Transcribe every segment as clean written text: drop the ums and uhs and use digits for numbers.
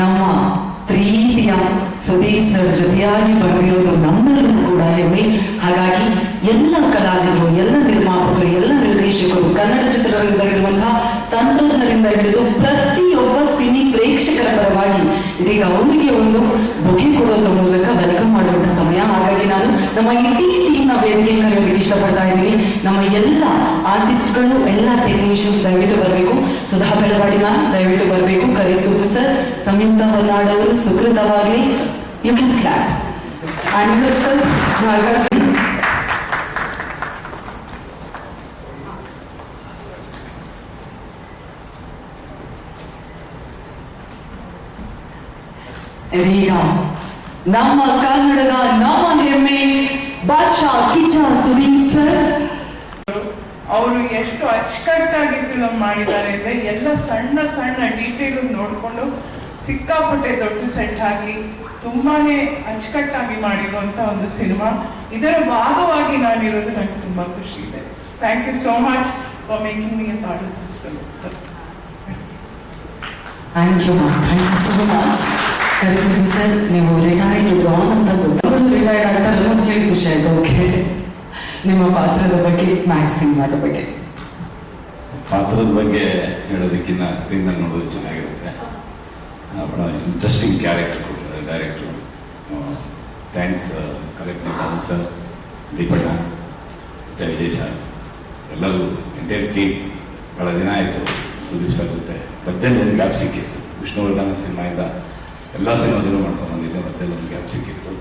ನಮ್ಮ ಪ್ರೀತಿಯ ಸುದೀಪ್ ಸರ್ ಜೊತೆಯಾಗಿ ಬರೆದಿರೋದು ನಮ್ಮೆಲ್ಲರೂ ಕೂಡ ಹೆಮ್ಮೆ. ಹಾಗಾಗಿ ಎಲ್ಲ ಕಲಾವಿದರು, ಎಲ್ಲ ನಿರ್ಮಾಪಕರು, ಎಲ್ಲ ನಿರ್ದೇಶಕರು, ಕನ್ನಡ ಚಿತ್ರರಂಗದಲ್ಲಿರುವಂತಹ ತಂತ್ರಜ್ಞರಿಂದ ಹಿಡಿದು ಪ್ರತಿಯೊಬ್ಬ ಸಿನಿ ಪ್ರೇಕ್ಷಕರ ಪರವಾಗಿ ಇದೀಗ ಅವರಿಗೆ ಒಂದು ಬೊಗೆ ಕೊಡೋದ್ರ ಮೂಲಕ ವೆಲ್ಕಮ್ ಮಾಡುವಂತಹ ಸಮಯ. ಹಾಗಾಗಿ ನಾನು ನಮ್ಮ ಇಡೀ ಟೀಮ್ನ ವೇದಿಕೆ ಕರೆಯೋದಕ್ಕೆ ಇಷ್ಟಪಡ್ತಾ ಇದ್ದೀನಿ. ನಮ್ಮ ಎಲ್ಲ ಆರ್ಟಿಸ್ಟ್ಗಳು, ಎಲ್ಲ ಟೆಕ್ನಿಷಿಯನ್ಸ್ ದಯವಿಟ್ಟು ಬರಬೇಕು. ಸುಧಾ ಬೆಳವಾಡಿ ಮ್ಯಾಮ್ ದಯವಿಟ್ಟು ಬರಬೇಕು. ಕರೆಸುವುದು ಸರ್, ಸಂಯುಕ್ತ ಹೊನ್ನಾಡ್ ಅವರು ಸುಕೃತವಾಗಲಿ. You can clap. And sir ಇದೀಗ ನಮ್ಮ ಕನ್ನಡದ ನಮ್ಮ ಹೆಮ್ಮೆ ಬಾದ್ಶಾ ಕಿಚ್ಚ ಸುದೀಪ್ ಸರ್. ಅವರು ಎಷ್ಟು ಅಚ್ಚುಕಟ್ಟಾಗಿ ಫಿಲಮ್ ಮಾಡಿದ್ದಾರೆ ಅಂದ್ರೆ ಎಲ್ಲ ಸಣ್ಣ ಸಣ್ಣ ಡೀಟೇಲ್ ನೋಡಿಕೊಂಡು ಸಿಕ್ಕಾಪಟ್ಟೆ ದೊಡ್ಡ ಸೆಟ್ ಹಾಕಿ ತುಂಬಾನೇ ಅಚ್ಚುಕಟ್ಟಾಗಿ ಮಾಡಿರುವಂತ ಒಂದು ಸಿನಿಮಾ. ಇದರ ಭಾಗವಾಗಿ ನಾನಿರೋದು ನನಗೆ ತುಂಬಾ ಖುಷಿ ಇದೆ. Thank you so much for making me a part of this film sir. Thank you so much. ಕರೆಸಿದ್ದು ಸರ್, ನೀವು ರಿಟೈರ್ಡ್ ಡಾನ್ ಅಂತ ಗೊತ್ತಾಗೋದು ರಿಟೈರ್ಡ್ ಆಗ್ತಾರೆ ಅನ್ನೋದು ಕೇಳಿ ಖುಷಿ ಆಯ್ತು. ಓಕೆ, ನಿಮ್ಮ ಪಾತ್ರದ ಬಗ್ಗೆ, ಮ್ಯಾಕ್ಸ್ ಸಿನಿಮಾದ ಬಗ್ಗೆ. ಪಾತ್ರದ ಬಗ್ಗೆ ಹೇಳೋದಕ್ಕಿಂತ ಸ್ಕ್ರೀನಲ್ಲಿ ನೋಡೋದು ಚೆನ್ನಾಗಿರುತ್ತೆ. ಬಹಳ ಇಂಟ್ರೆಸ್ಟಿಂಗ್ ಕ್ಯಾರೆಕ್ಟರ್ ಕೊಟ್ಟಿದ್ದಾರೆ ಡೈರೆಕ್ಟ್ರು. ಥ್ಯಾಂಕ್ಸ್ ಕಲೆಕ್ಟಿವ್ ಬಾಬು ಸರ್, ದೀಪಣ್ಣ ಮತ್ತು ವಿಜಯ್ ಸರ್, ಎಲ್ಲರೂ ಎಂಟೈರ್ ಟೀಮ್. ಭಾಳ ದಿನ ಆಯಿತು ಸುದೀಪ್ ಸರ್ ಜೊತೆ. ಮಧ್ಯದಲ್ಲಿ ಒಂದು ಗ್ಯಾಪ್ ಸಿಕ್ಕಿತ್ತು. ವಿಷ್ಣುವರ್ಧನ ಸಿನಿಮಾಯಿಂದ ಎಲ್ಲ ಸಿನಿಮಾದಲ್ಲೂ ಮಾಡ್ಕೊಂಡು ಬಂದಿದ್ದೆ. ಮಧ್ಯದಲ್ಲಿ ಒಂದು ಗ್ಯಾಪ್ ಸಿಕ್ಕಿತ್ತು.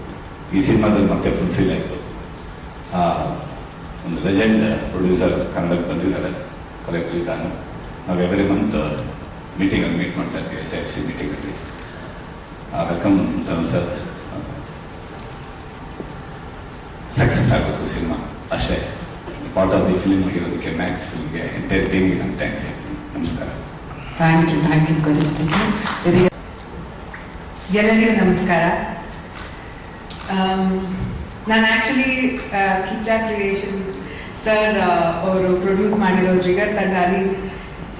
ಈ ಸಿನಿಮಾದಲ್ಲಿ ಮತ್ತೆ ಫುಲ್ಫಿಲ್ ಆಯಿತು. ಒಂದು ಲೆಜೆಂಡ್ ಪ್ರೊಡ್ಯೂಸರ್ ಕನ್ನಡಕ್ಕೆ ಬಂದಿದ್ದಾರೆ, ಕಲೆಕ್ಟಿವ್ ತಾನು. ನಾವು ಎವ್ರಿ ಮಂತ್ ಮೀಟಿಂಗಲ್ಲಿ ಮೀಟ್ ಮಾಡ್ತಾ ಇರ್ತೀವಿ, SFC ಮೀಟಿಂಗಲ್ಲಿ. Welcome Dhanu sir. ಸಕ್ಸಸ್ ಆಗಬೇಕು ಸಿನಿಮಾ ಅಷ್ಟೇ. ಪಾರ್ಟ್ ಆಫ್ ದಿ ಫಿಲ್ಮ್ ಆಗಿರೋದಕ್ಕೆ ಮ್ಯಾಕ್ಸ್ ಫಿಲ್ಮ್ಗೆ ಎಂಟೈರ್ ಟೀಮ್ಗೆ ನಾನು ಥ್ಯಾಂಕ್ಸ್ ಹೇಳ್ತೀನಿ. ನಮಸ್ಕಾರ. ಥ್ಯಾಂಕ್ ಯು ಕರೆಸಿದ್ದು ಸರ್. ಎಲ್ಲರಿಗೂ ನಮಸ್ಕಾರ. ನಾನು ಆ್ಯಕ್ಚುಲಿ ಕಿಚ್ಚ ಕ್ರಿಯೇಷನ್ಸ್ ಸರ್ ಅವರು ಪ್ರೊಡ್ಯೂಸ್ ಮಾಡಿರೋ ಜಿಗರ್ ತಂಡಾಲಿ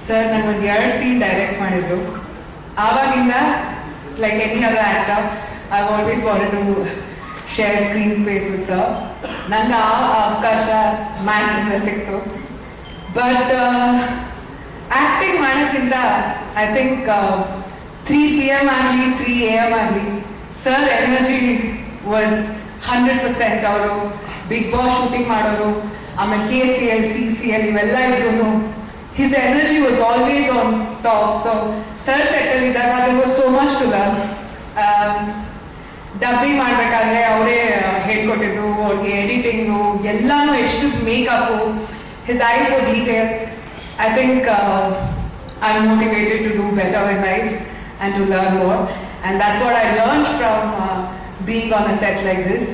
ಸರ್ ನನಗೊಂದು 2 ಸೀನ್ ಡೈರೆಕ್ಟ್ ಮಾಡಿದ್ರು. ಆವಾಗಿಂದ like any other actor I always wanted to share screen space with sir. ನಂಗೆ ಆ ಅವಕಾಶ ಮ್ಯಾಕ್ಸಿಂದ ಸಿಕ್ತು. ಬಟ್ ಆ್ಯಕ್ಟಿಂಗ್ ಮಾಡೋಕ್ಕಿಂತ ಐ ಥಿಂಕ್ 3 PM ಆಗಲಿ 3 AM ಆಗಲಿ ಸರ್ ಎನರ್ಜಿ ವಾಸ್ 100%. ಅವರು ಬಿಗ್ ಬಾಸ್ ಶೂಟಿಂಗ್ ಮಾಡೋರು, ಆಮೇಲೆ KCL, CCL ಇವೆಲ್ಲ ಇದ್ರು. His energy was always on top. So sir ಸೆಟ್ಟಲ್ಲಿ ಇದ್ದಾಗ there was so much to learn. Dubbing ಮಾಡಬೇಕಾದ್ರೆ ಅವರೇ ಹೇಳ್ಕೊಟ್ಟಿದ್ದು, ಅವ್ರಿಗೆ ಎಡಿಟಿಂಗು ಎಲ್ಲಾನು, ಎಷ್ಟು makeup, his eye for detail. I think I am motivated to do better in life and to learn more, and that's what I learned from being on a set like this.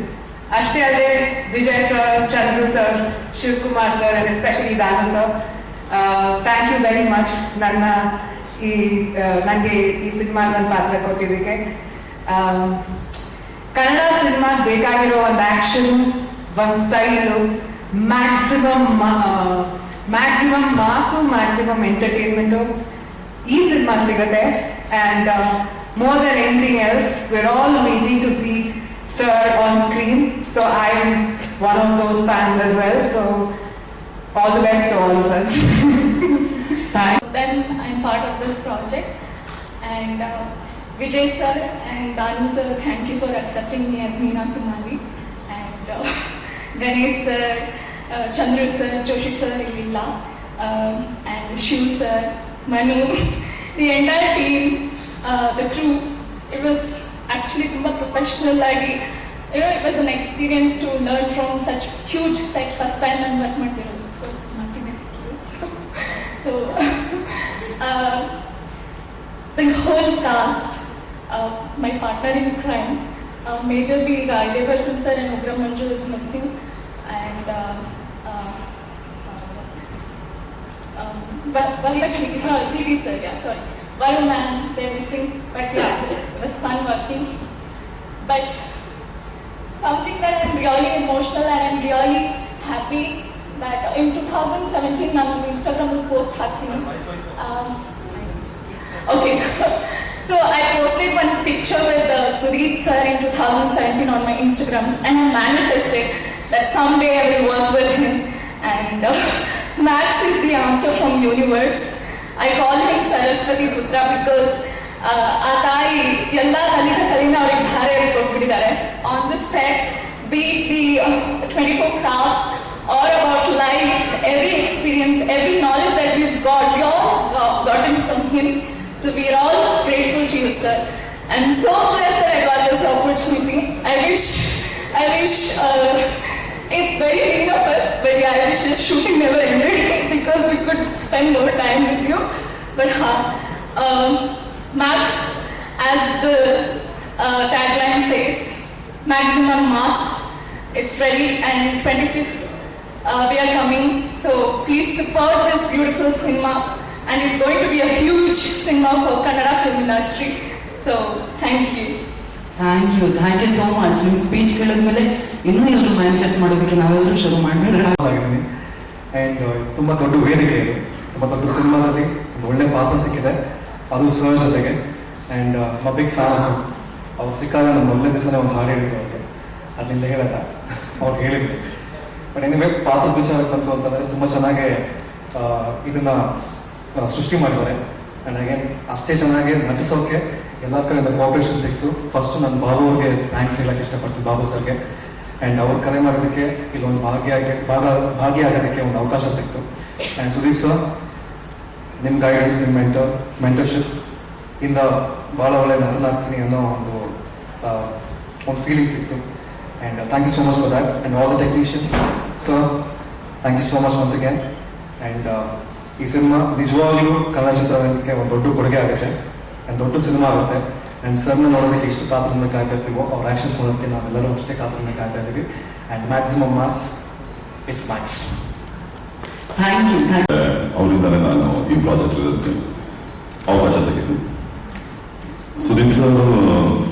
Ashte ade Vijay sir, Chandru sir, Shiv Kumar sir, and especially Dana sir, thank you very much nanna nange ee cinema nan paatra kottidike. Kannada cinema bekagiro ಒಂದು action, ಒಂದು style, maximum ಮಾಸು, maximum entertainment ಈ cinema ಸಿಗುತ್ತೆ. And more than anything else, we're all waiting to see Sir on screen. So I am one of those fans as well. So all the best to all of us. Then I'm part of this project. And Vijay sir and Danu sir, thank you for accepting me as Meena Kumari. And Ganesh sir, Chandru sir, Joshi sir, Lila, and Shiv sir, Manu. The entire team, the crew, it was actually tumba professional. It was an experience to learn from such huge set. First time I'm work ಮಾಡ್ತಿರೋದು, of course, nothing excuse. So the whole cast, my partner in crime, majorly Ilay Person sir and Ugra Manju is missing, and Varalakshmi, Gigi sir, yeah, sorry. Varu ma'am, they're missing, but yeah, it was fun working. But something that I'm really emotional and I'm really happy that in 2017 ನಾನು Instagram post ಹಾಕ್ತೀನಿ. Okay. So I posted one picture with Sudeep sir in 2017 on my Instagram, and I manifested that someday I will work with him. And Max is the answer from universe. I call him Saraswati Putra because ಆ ತಾಯಿ ಎಲ್ಲ ಕಲಿತ Kalina ಅವ್ರಿಗೆ ಧಾರೆ ಕೊಟ್ಬಿಟ್ಟಿದ್ದಾರೆ. On the set, be it the 24 crafts or about life, every experience, every knowledge that we've got, we all gotten from him. So we are all grateful to you, sir. I'm so blessed that I got this opportunity. I wish it's very mean of us, but yeah, I wish the shooting never ended because we could spend more time with you. But Max, as the tagline says, maximum mass. It's ready, and 25th we are coming. So please support this beautiful cinema. And it's going to be a huge cinema for Kannada film industry. So, thank you. Thank you so much. ನಿಮ್ಮ speech ಕೇಳಿದ್ಮೇಲೆ ಇನ್ನೂ ಎಲ್ಲರೂ manifest ಮಾಡೋದಕ್ಕೆ ನಾವೆಲ್ಲರೂ ಶುರು ಮಾಡಿಬಿಡೋಣ. ಆಗಿದ್ದೀನಿ and ತುಂಬ ದೊಡ್ಡ ವೇದಿಕೆ ಇದು, ತುಂಬ ದೊಡ್ಡ ಸಿನಿಮಾದಲ್ಲಿ ಒಂದು ಒಳ್ಳೆ ಪಾತ್ರ ಸಿಕ್ಕಿದೆ, ಅದು ಸರ್ ಜೊತೆಗೆ. ಆ್ಯಂಡ್ ಬಿಗ್ ಫ್ಯಾನ್ ಆಫ್ ಅವ್ರು ಸಿಕ್ಕಾಗ ನಾನು ಮೊದಲನೇ ದಿವಸನೇ ಒಂದು ಹಾಡು ಹೇಳಿದ್ರು ಅವ್ರಿಗೆ, ಅಲ್ಲಿಂದ ಹೇಳಲ್ಲ ಅವ್ರು ಹೇಳಿದ್ರು. ಬಟ್ ಎನಿವೇಸ್ ಪಾತ್ರದ ವಿಚಾರಕ್ಕೆ ಬಂತು ಅಂತಂದರೆ ತುಂಬ ಚೆನ್ನಾಗಿ ಇದನ್ನು ಸೃಷ್ಟಿ ಮಾಡಿದ್ದಾರೆ. ಆ್ಯಂಡ್ ಅಗೇನ್ ಅಷ್ಟೇ ಚೆನ್ನಾಗಿ ನಟಿಸೋಕ್ಕೆ ಎಲ್ಲ ಕಡೆಯಿಂದ ಕೋಆಪ್ರೇಷನ್ ಸಿಕ್ತು. ಫಸ್ಟು ನಾನು ಬಾಬು ಅವ್ರಿಗೆ ಥ್ಯಾಂಕ್ಸ್ ಹೇಳಕ್ಕೆ ಇಷ್ಟಪಡ್ತೀನಿ, ಬಾಬು ಸರ್ಗೆ. ಆ್ಯಂಡ್ ಅವ್ರು ಕರೆ ಮಾಡೋದಕ್ಕೆ ಇಲ್ಲೊಂದು ಭಾಗಿಯಾಗೋದಕ್ಕೆ ಒಂದು ಅವಕಾಶ ಸಿಕ್ತು. ಆ್ಯಂಡ್ ಸುದೀಪ್ ಸರ್, ನಿಮ್ಮ ಗೈಡೆನ್ಸ್, ನಿಮ್ಮ ಮೆಂಟರ್ಶಿಪ್ ಇಂದ ಭಾಳ ಒಳ್ಳೆ ನಟನಾಗ್ತೀನಿ ಅನ್ನೋ ಒಂದು ಫೀಲಿಂಗ್ ಸಿಕ್ತು. And thank you so much for that. And all the technicians sir, thank you so much once again. And ಈ ಸಿನಿಮಾ ನಿಜವಾಗ್ಲೂ ಕನ್ನಡ ಚಿತ್ರರಂಗಕ್ಕೆ ಒಂದು ದೊಡ್ಡ ಕೊಡುಗೆ ಆಗುತ್ತೆ, ಆ್ಯಂಡ್ ದೊಡ್ಡ ಸಿನಿಮಾ ಆಗುತ್ತೆ. ಆ್ಯಂಡ್ ಸರ್ನ ನೋಡೋದಕ್ಕೆ ಎಷ್ಟು ಕಾತರದಿಂದ ಕಾಯ್ತಾ ಇರ್ತೀವೋ, ಅವ್ರ ಆ್ಯಕ್ಷನ್ಸ್ ನೋಡೋದಕ್ಕೆ ನಾವೆಲ್ಲರೂ ಅಷ್ಟೇ ಕಾತರದಿಂದ ಕಾಯ್ತಾ ಇದ್ದೀವಿ. And maximum mass is Max. Thank you. ಅವರಿಂದಲೇ ನಾನು ಈ ಪ್ರಾಜೆಕ್ಟ್ ಇರೋದಕ್ಕೆ ಅವಕಾಶ ಸಿಕ್ಕಿದ್ದು. ಸುದೀಪ್ ಸರ್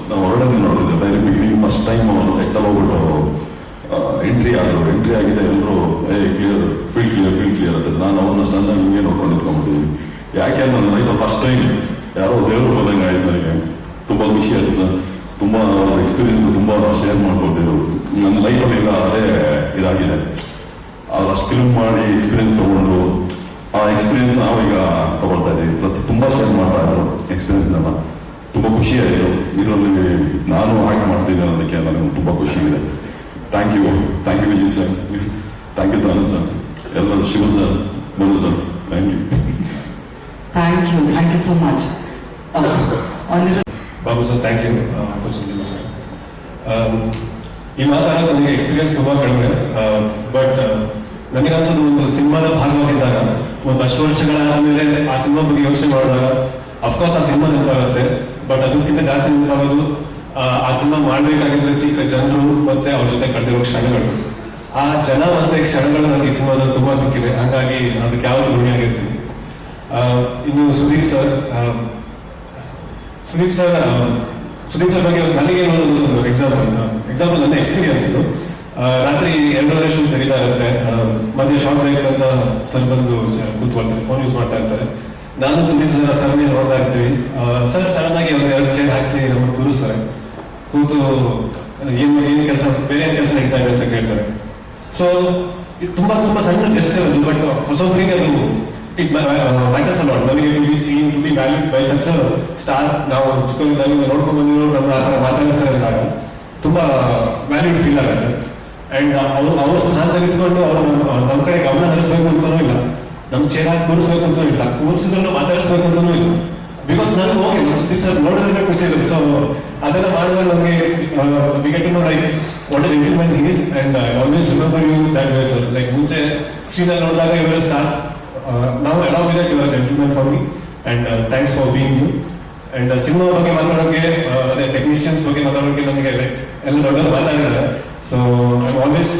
ನಾವು ಹೊರಗಡೆ ನೋಡಿದ್ದೆ, ವೆರಿ ಬಿಗಿನಿಂಗ್ ಫಸ್ಟ್ ಟೈಮ್ ಅವರು ಸೆಟ್ಟಲ್ಲಿ ಹೋಗ್ಬಿಟ್ಟು ಎಂಟ್ರಿ ಆಗಿದೆ. ಎಲ್ಲರೂ ಫೀಲ್ಡ್ ಕ್ಲಿಯರ್ ಅಂತ ನಾನು ಅವ್ರನ್ನ ಸ್ಟಂಡ ಹಿಂಗೆ ನೋಡ್ಕೊಂಡು ನಿಂತ್ಕೊಂಡ್ಬಿಟ್ಟಿದ್ವಿ. ಯಾಕೆ ನನ್ನ ಲೈಫಲ್ಲಿ ಫಸ್ಟ್ ಟೈಮ್ ಯಾರೋ ದೇವರು ಹೋದಂಗೆ ಆಯ್ತು ನನಗೆ. ತುಂಬ ಖುಷಿ ಆಯಿತು ಸರ್. ತುಂಬ ಎಕ್ಸ್ಪೀರಿಯನ್ಸ್ ತುಂಬ ಶೇರ್ ಮಾಡ್ಕೊಳ್ತಿರೋದು ನನ್ನ ಲೈಫಲ್ಲಿ ಈಗ ಅದೇ ಇದಾಗಿದೆ. ಅಷ್ಟು ಫಿಲ್ಮ್ ಮಾಡಿ ಎಕ್ಸ್ಪೀರಿಯನ್ಸ್ ತೊಗೊಂಡು ಆ ಎಕ್ಸ್ಪೀರಿಯನ್ಸ್ ನಾವೀಗ ತೊಗೊಳ್ತಾ ಇದ್ದೀವಿ. ತುಂಬ ಶೇರ್ ಮಾಡ್ತಾ ಇದ್ರು ಎಕ್ಸ್ಪೀರಿಯನ್ಸ್ನೆಲ್ಲ. ತುಂಬ ಖುಷಿ ಆಯಿತು. ಇದರಲ್ಲಿ ನಾನು ಆ್ಯಕ್ಟ್ ಮಾಡ್ತಿದ್ದೆ ಅನ್ನೋದಕ್ಕೆ ನನಗೆ ತುಂಬ ಖುಷಿ ಇದೆ. Thank you Vijay sir, thank you Dhanu sir, ಎಲ್ಲ Shiva sir, Manu sir, thank you so much. Babu sir, thank you sir. ಈ ಮಾತಾಡೋದು ನನಗೆ ಎಕ್ಸ್ಪೀರಿಯನ್ಸ್ ತುಂಬ ಕಡಿಮೆ, ಬಟ್ ನನಗೆ ಅನ್ಸೋದು ಒಂದು ಸಿನಿಮಾದ ಭಾಗವಾಗಿದ್ದಾಗ ಒಂದಷ್ಟು ವರ್ಷಗಳಾದ್ಮೇಲೆ ಆ ಸಿನಿಮಾ ಬಗ್ಗೆ ಯೋಚನೆ ಮಾಡಿದಾಗ ಅಫ್ಕೋರ್ಸ್ ಆ ಸಿನಿಮಾ ನೆನಪಾಗುತ್ತೆ. ಬಟ್ ಅದಕ್ಕಿಂತ ಜಾಸ್ತಿ ನೆನಪಾಗೋದು ಆ ಸಿನಿಮಾ ಮಾಡಬೇಕಾಗಿದ್ರೆ ಸಿಕ್ಕ ಜನರು ಮತ್ತೆ ಅವ್ರ ಜೊತೆ ಕಳೆದಿರೋ ಕ್ಷಣಗಳು. ಆ ಜನ ಮತ್ತೆ ಕ್ಷಣಗಳು ನನಗೆ ಈ ಸಿನಿಮಾದಲ್ಲಿ ತುಂಬಾ ಸಿಕ್ಕಿದೆ. ಹಾಗಾಗಿ ಅದಕ್ಕೆ ಯಾವತ್ತು ಋಣಿಯಾಗಿರ್ತೀನಿ. ಇನ್ನು ಸುದೀಪ್ ಸರ್ ಬಗ್ಗೆ ನನಗೆ ಒಂದು ಎಕ್ಸಾಂಪಲ್ ನನ್ನ ಎಕ್ಸ್ಪೀರಿಯನ್ಸ್ ಇದು. ರಾತ್ರಿ 2:30 ಶೂಟ್ ನಡೀತಾ ಇರುತ್ತೆ. ಮಧ್ಯೆ ಶಾರ್ಟ್ ಬ್ರೇಕ್ ಅಂತ ಸರ್ ಬಂದು ಕೂತ್ಕೊಳ್ತಾರೆ, ಫೋನ್ ಯೂಸ್ ಮಾಡ್ತಾ ಇರ್ತಾರೆ. ನಾನು ಸುದೀಪ್ ಸರ್ನೇ ನೋಡ್ತಾ ಇರ್ತೀವಿ. ಸರ್ ಸಡನ್ ಆಗಿ ಒಂದು 2 ಚೇರ್ ಹಾಕಿಸಿ ನಮ್ಮನ್ನು ಕೂರಿಸ್ತಾರೆ. ಕೂತು ಏನು ಕೆಲಸ, ಬೇರೆ ಏನು ಕೆಲಸ ನಡೀತಾ ಇದೆ ಅಂತ ಕೇಳ್ತಾರೆ. ಸೊ ತುಂಬಾ ಸಣ್ಣ ಜೆಸ್ಚರ್ ಅದು, ಬಟ್ ಹೊಸೊಬ್ಬರಿಗೆ ಅದು ಇಟ್ ಮ್ಯಾಟರ್ಸ್ ಅ ಲಾಟ್. ನಮಗೆ to be seen, to be valued by such star. ನಾವು ಚಿಕ್ಕವರಿದ್ದಾಗ ನೋಡ್ಕೊಂಡು ಬಂದಿರೋ ನಮ್ಮ ಆ ಥರ ಮಾತಾಡಿಸ್ತಾರೆ ಅಂದಾಗ ತುಂಬಾ ವ್ಯಾಲ್ಯೂಡ್ ಫೀಲ್ ಆಗುತ್ತೆ. ಅಂಡ್ ಅವ್ರ ಸ್ಥಾನದಲ್ಲಿ ಇಟ್ಕೊಂಡು ಅವರು ನಮ್ಮ ಕಡೆ ಗಮನ ಹರಿಸ್ಬೇಕು ಅಂತನೂ ಇಲ್ಲ, ನಮ್ ಚೇರ್ ಹಾಕಿ ಕೂರಿಸ್ಬೇಕು ಅಂತನೂ ಇಲ್ಲ, ಕೂರಿಸಿದ್ರು ಮಾತಾಡಿಸ್ಬೇಕು ಅಂತನೂ ಇಲ್ಲ. ಬಿಕಾಸ್ ನನಗೆ ಓಕೆ, ನಮ್ಮ ಸುದೀಪ್ ಸರ್ ನೋಡಿದ್ರೆ ಖುಷಿ ಇರುತ್ತೆ. ಸೊ ಅದೆಲ್ಲ ಮಾಡಿದ್ರೆ ನಮಗೆ we get to know like what is gentleman he is. And I always remember you that way sir. Like ಮುಂಚೆ ಸ್ಕ್ರೀನಲ್ಲಿ ನೋಡಿದಾಗ ಇವರ ಸ್ಟಾರ್, ನಾವು allow with that, your gentleman for me. And thanks for being you. And cinema ಬಗ್ಗೆ ಮಾತಾಡೋಕೆ, ಅದೇ technicians ಬಗ್ಗೆ ಮಾತಾಡೋಕೆ ನಮಗೆ ಎಲ್ಲ ದೊಡ್ಡವರು ಮಾತಾಡಿದ್ದಾರೆ. ಸೊ ಐ ಆಲ್ವೇಸ್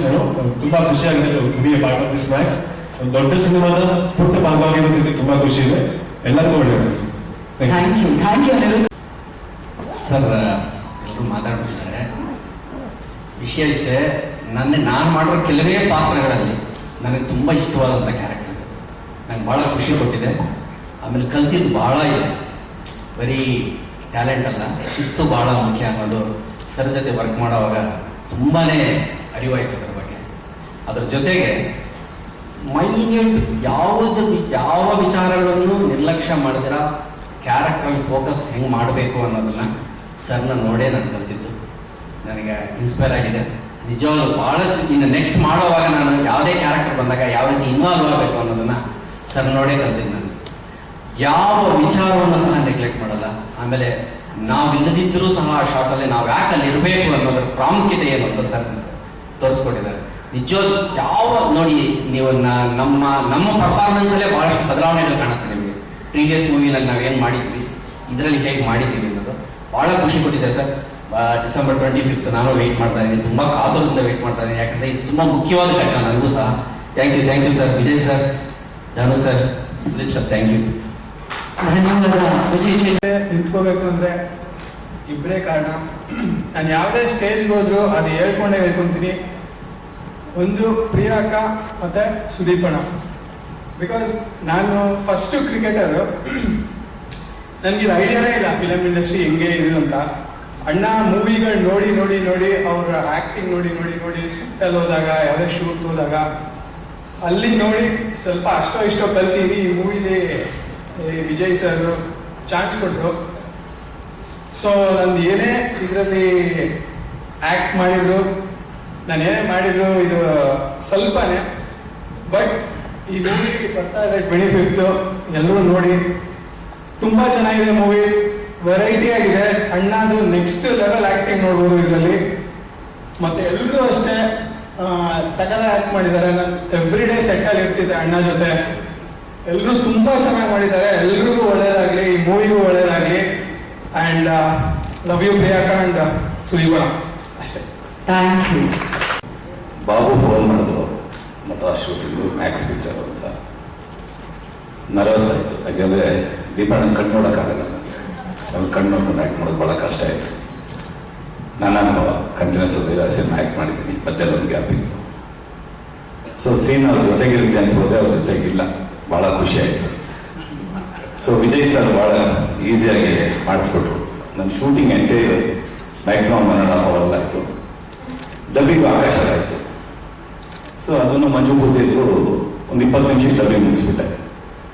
ತುಂಬಾ ಖುಷಿ ಆಗಿದೆ to be a part of this match. ಒಂದು ದೊಡ್ಡ ಸಿನಿಮಾದ ಪುಟ್ಟ ಭಾಗವಾಗಿರೋದಕ್ಕೆ ತುಂಬಾ ಖುಷಿ ಇದೆ. ಎಲ್ಲರಿಗೂ ಒಳ್ಳೆಯದು. Thank you. ಸರ್ ಎಲ್ಲರೂ ಮಾತಾಡ್ತಿದ್ದಾರೆ. ವಿಷಯ ಇಷ್ಟೇ, ನಾನು ಮಾಡಿರೋ ಕೆಲವೇ ಪಾತ್ರಗಳಲ್ಲಿ ನನಗೆ ತುಂಬ ಇಷ್ಟವಾದಂಥ ಕ್ಯಾರೆಕ್ಟರ್ ಇದೆ. ನಂಗೆ ಭಾಳ ಖುಷಿ ಕೊಟ್ಟಿದೆ. ಆಮೇಲೆ ಕಲ್ತಿದ್ದು ಭಾಳ ಇದೆ. ಬರೀ ಟ್ಯಾಲೆಂಟ್ ಅಲ್ಲ, ಶಿಸ್ತು ಭಾಳ ಮುಖ್ಯ ಅನ್ನೋದು ಸರ್ ಜೊತೆ ವರ್ಕ್ ಮಾಡೋವಾಗ ತುಂಬಾ ಅರಿವಾಯ್ತು ಅದ್ರ ಬಗ್ಗೆ. ಅದ್ರ ಜೊತೆಗೆ ಮೈನ್ಯೂಟ್ ಯಾವ ವಿಚಾರಗಳನ್ನು ನಿರ್ಲಕ್ಷ್ಯ ಮಾಡಿದಿರ ಕ್ಯಾರೆಕ್ಟ್ರಲ್ಲಿ ಫೋಕಸ್ ಹೆಂಗೆ ಮಾಡಬೇಕು ಅನ್ನೋದನ್ನ ಸರ್ನ ನೋಡೇ ನಾನು ಕಲ್ತಿದ್ದು. ನನಗೆ ಇನ್ಸ್ಪೈರ್ ಆಗಿದೆ ನಿಜವಾಗ್ಲೂ. ಭಾಳಷ್ಟು ಇನ್ನು ನೆಕ್ಸ್ಟ್ ಮಾಡೋವಾಗ ನಾನು ಯಾವುದೇ ಕ್ಯಾರೆಕ್ಟರ್ ಬಂದಾಗ ಯಾವ ರೀತಿ ಇನ್ವಾಲ್ವ್ ಆಗಬೇಕು ಅನ್ನೋದನ್ನ ಸರ್ ನೋಡೇ ಕಲ್ತಿದ್ದು. ನಾನು ಯಾವ ವಿಚಾರವನ್ನು ಸಹ ನೆಗ್ಲೆಕ್ಟ್ ಮಾಡಲ್ಲ. ಆಮೇಲೆ ನಾವಿಲ್ಲದಿದ್ದರೂ ಸಹ ಆ ಶಾಟಲ್ಲಿ ನಾವು ಯಾಕೆ ಅಲ್ಲಿ ಇರಬೇಕು ಅನ್ನೋದ್ರ ಪ್ರಾಮುಖ್ಯತೆ ಏನು ಅಂತ ಸರ್ ತೋರಿಸ್ಕೊಟ್ಟಿದ್ದಾರೆ. ನಿಜವಾಗ್ಲೂ ಯಾವ ನೋಡಿ ನೀವು ನಮ್ಮ ಪರ್ಫಾರ್ಮೆನ್ಸಲ್ಲೇ ಭಾಳಷ್ಟು ಬದಲಾವಣೆಗಳು ಕಾಣುತ್ತೆ ನಿಮಗೆ. ಪ್ರೀವಿಯಸ್ ಮೂವಿನಲ್ಲಿ ನಾವೇನು ಮಾಡಿದ್ವಿ, ಇದರಲ್ಲಿ ಹೇಗೆ ಮಾಡಿದ್ದೀವಿ ಅನ್ನೋದು ಭಾಳ ಖುಷಿ ಕೊಟ್ಟಿದೆ ಸರ್. ಡಿಸೆಂಬರ್ 25 ನಾನು ವೆಯ್ಟ್ ಮಾಡ್ತಾ ಇದ್ದೀನಿ, ತುಂಬ ಕಾತುರದಿಂದ ವೆಯ್ಟ್ ಮಾಡ್ತಾ ಇದ್ದೀನಿ. ಯಾಕಂದರೆ ಇದು ತುಂಬ ಮುಖ್ಯವಾದ ಘಟನೆ ನನಗೂ ಸಹ. Thank you sir. Vijay sir, Dhanu sir, Sudeep sir, thank you. ಧನ್ಯವಾದ ವಿಜಯ್ ಶೆಟ್ಟಿ. ನಿಂತ್ಕೋಬೇಕು ಅಂದರೆ ಇಬ್ಬರೇ ಕಾರಣ. ನಾನು ಯಾವುದೇ ಸ್ಟೇಜ್ಗೆ ಹೋದ್ರು ಅದು ಹೇಳ್ಕೊಂತೀನಿ. ಒಂದು ಪ್ರಿಯಾಕ ಮತ್ತು ಸುದೀಪಣ್ಣ. ಬಿಕಾಸ್ ನಾನು ಫಸ್ಟು ಕ್ರಿಕೆಟರು, ನನಗಿದು ಐಡಿಯಾನೇ ಇಲ್ಲ ಫಿಲಮ್ ಇಂಡಸ್ಟ್ರಿ ಹೆಂಗೆ ಇದು ಅಂತ. ಅಣ್ಣ ಮೂವಿಗಳು ನೋಡಿ ಅವ್ರ ಆ್ಯಕ್ಟಿಂಗ್ ನೋಡಿ ಸೆಟ್ಟಲ್ಲಿ ಹೋದಾಗ, ಯಾವುದೇ ಶೂಟ್ ಹೋದಾಗ ಅಲ್ಲಿ ನೋಡಿ ಸ್ವಲ್ಪ ಇಷ್ಟೋ ಕಲ್ತೀನಿ. ಈ ಮೂವಿಲಿ ವಿಜಯ್ ಸರ್ ಚಾನ್ಸ್ ಕೊಟ್ಟರು. ಸೊ ನಂದು ಏನೇ ಇದರಲ್ಲಿ ಆ್ಯಕ್ಟ್ ಮಾಡಿದ್ರು, ನಾನು ಏನೇ ಮಾಡಿದ್ರು ಇದು ಸ್ವಲ್ಪನೇ. ಬಟ್ ಈ ಮೂವಿ ಬರ್ತಾ ಇದೆ 25th, ಎಲ್ಲರೂ ನೋಡಿ. ತುಂಬ ಚೆನ್ನಾಗಿದೆ ಮೂವಿ, ವೆರೈಟಿ ಆಗಿದೆ. ಅಣ್ಣದು ನೆಕ್ಸ್ಟ್ ಲೆವೆಲ್ ಆ್ಯಕ್ಟಿಂಗ್ ನೋಡ್ಬೋದು ಇದರಲ್ಲಿ. ಮತ್ತು ಎಲ್ಲರೂ ಅಷ್ಟೇ ಸಕಲ ಆ್ಯಕ್ಟ್ ಮಾಡಿದ್ದಾರೆ. ನಾನು ಎವ್ರಿ ಡೇ ಸೆಟ್ಟಲ್ಲಿ ಇರ್ತಿದ್ದೆ ಅಣ್ಣ ಜೊತೆ. ಎಲ್ಲರೂ ತುಂಬ ಚೆನ್ನಾಗಿ ಮಾಡಿದ್ದಾರೆ. ಎಲ್ರಿಗೂ ಒಳ್ಳೇದಾಗಲಿ, ಈ ಮೂವಿಗೂ ಒಳ್ಳೇದಾಗಲಿ. And love you Priyanka and ಸುದೀಪಣ್ಣ. ಅಷ್ಟೇ. Thank you. ಬಾಬು ಫೋನ್ ಮಾಡಿದ್ರು, ಮದ್ರಾಸ್ ಶೂಟಿಂಗು ಮ್ಯಾಕ್ಸ್ ಪಿಕ್ಚರ್ ಅಂತ. ನರ್ವಸ್ ಆಯಿತು, ಯಾಕೆಂದರೆ ದೀಪಣ್ಣ ಕಣ್ಣು ನೋಡೋಕ್ಕಾಗಲ್ಲ ನನಗೆ. ಅವ್ರು ಕಣ್ಣು ನೋಡ್ಕೊಂಡು ಆ್ಯಕ್ಟ್ ಮಾಡೋದು ಭಾಳ ಕಷ್ಟ ಆಯಿತು. ನಾನು ಕಂಟಿನ್ಯೂಸ್ ಸಿನಿಮಾ ಆ್ಯಕ್ಟ್ ಮಾಡಿದ್ದೀನಿ, ಮಧ್ಯದಲ್ಲಿ ಒಂದು ಗ್ಯಾಪ್ ಇತ್ತು. ಸೊ ಸೀನ್ ಅವ್ರ ಜೊತೆಗಿರುತ್ತೆ ಅಂತ ಹೋದೆ, ಅವ್ರ ಜೊತೆಗಿಲ್ಲ. ಭಾಳ ಖುಷಿ ಆಯಿತು. ಸೊ ವಿಜಯ್ ಸರ್ ಭಾಳ ಈಸಿಯಾಗಿ ಮಾಡಿಸ್ಬಿಟ್ರು. ನನ್ನ ಶೂಟಿಂಗ್ ಎಂಟೈರ್ ಮ್ಯಾಕ್ಸಿಮಮ್ 1.5 hour ಆಯಿತು. ಡಬ್ಬಿಂಗು ಆಕಾಶದಾಯಿತು. ಸೊ ಅದನ್ನು ಮಂಜು ಕೂತಿದ್ರು, ಒಂದು 20 ನಿಮಿಷ ಡಬ್ಬಿಂಗ್ ಮುಗಿಸ್ಬಿಟ್ಟೆ.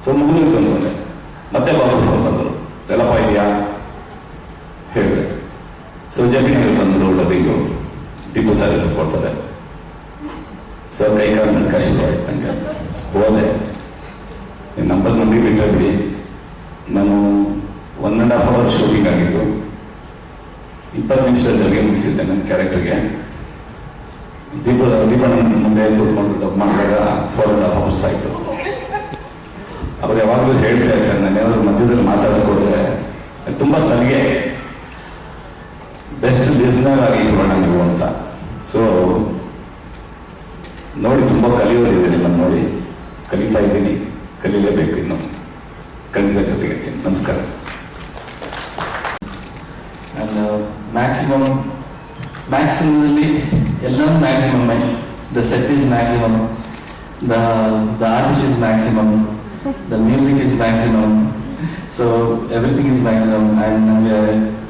ಸೊ ಮುಗಿದು ತಂದು ಮತ್ತೆ ಬಾಬು ಫೋನ್ ಬಂದರು, ಎಲ್ಲಪ್ಪ ಇದೆಯಾ ಹೇಳಿದೆ. ಸೊ ಜಪಿನಲ್ಲಿ ಬಂದರು ಡಬ್ಬಿಂಗು. ಟಿಪ್ಪು ಸರ್ ಕೊಡ್ತಾರೆ. ಸೊ ಕೈಕಾಲು ನಡ್ಕ ಶುರು ಆಯ್ತು ನನಗೆ. ಹೋದೆ, ನಿಮ್ಮ ನಂಬರ್ ನಂಬಿ ಬಿಟ್ಟರೆ ಬಿಡಿ. ನಾನು 1.5 hour ಶೂಟಿಂಗ್ ಆಗಿದ್ದು, 20 ನಿಮಿಷದಲ್ಲಿ ಮುಗಿಸಿದ್ದೆ ನನ್ನ ಕ್ಯಾರೆಕ್ಟರ್ಗೆ. ದೀಪಣ್ಣ ಮುಂದೆ ಕೂತ್ಕೊಂಡು ಡಬ್ ಮಾಡಿದಾಗ 4.5 hours ಆಯಿತು. ಅವ್ರು ಯಾವಾಗಲೂ ಹೇಳ್ತಾ ಇರ್ತಾರೆ, ನಾನು ಏನಾದರೂ ಮಧ್ಯದಲ್ಲಿ ಮಾತಾಡೋಕೆ ಹೋದರೆ ತುಂಬ ಸಲಿಗೆ, ಬೆಸ್ಟ್ ಲಿಸ್ನರ್ ಆಗಿ ಸುವರ್ಣ ನೀವು ಅಂತ. ಸೊ ನೋಡಿ ತುಂಬ ಕಲಿಯೋದಿದೆ ನಿಮ್ಮನ್ನು ನೋಡಿ. ಕಲಿತಾ ಇದ್ದೀನಿ, ಕಲೀಲೇಬೇಕು ಇನ್ನು. ಖಂಡಿತ ಜೊತೆಗಿರ್ತೀನಿ. ನಮಸ್ಕಾರ. ಆ್ಯಂಡ್ ಮ್ಯಾಕ್ಸಿಮದಲ್ಲಿ ಎಲ್ಲನೂ maximum. The set is maximum, the artist is maximum, the music is maximum. So everything is maximum. And ನನಗೆ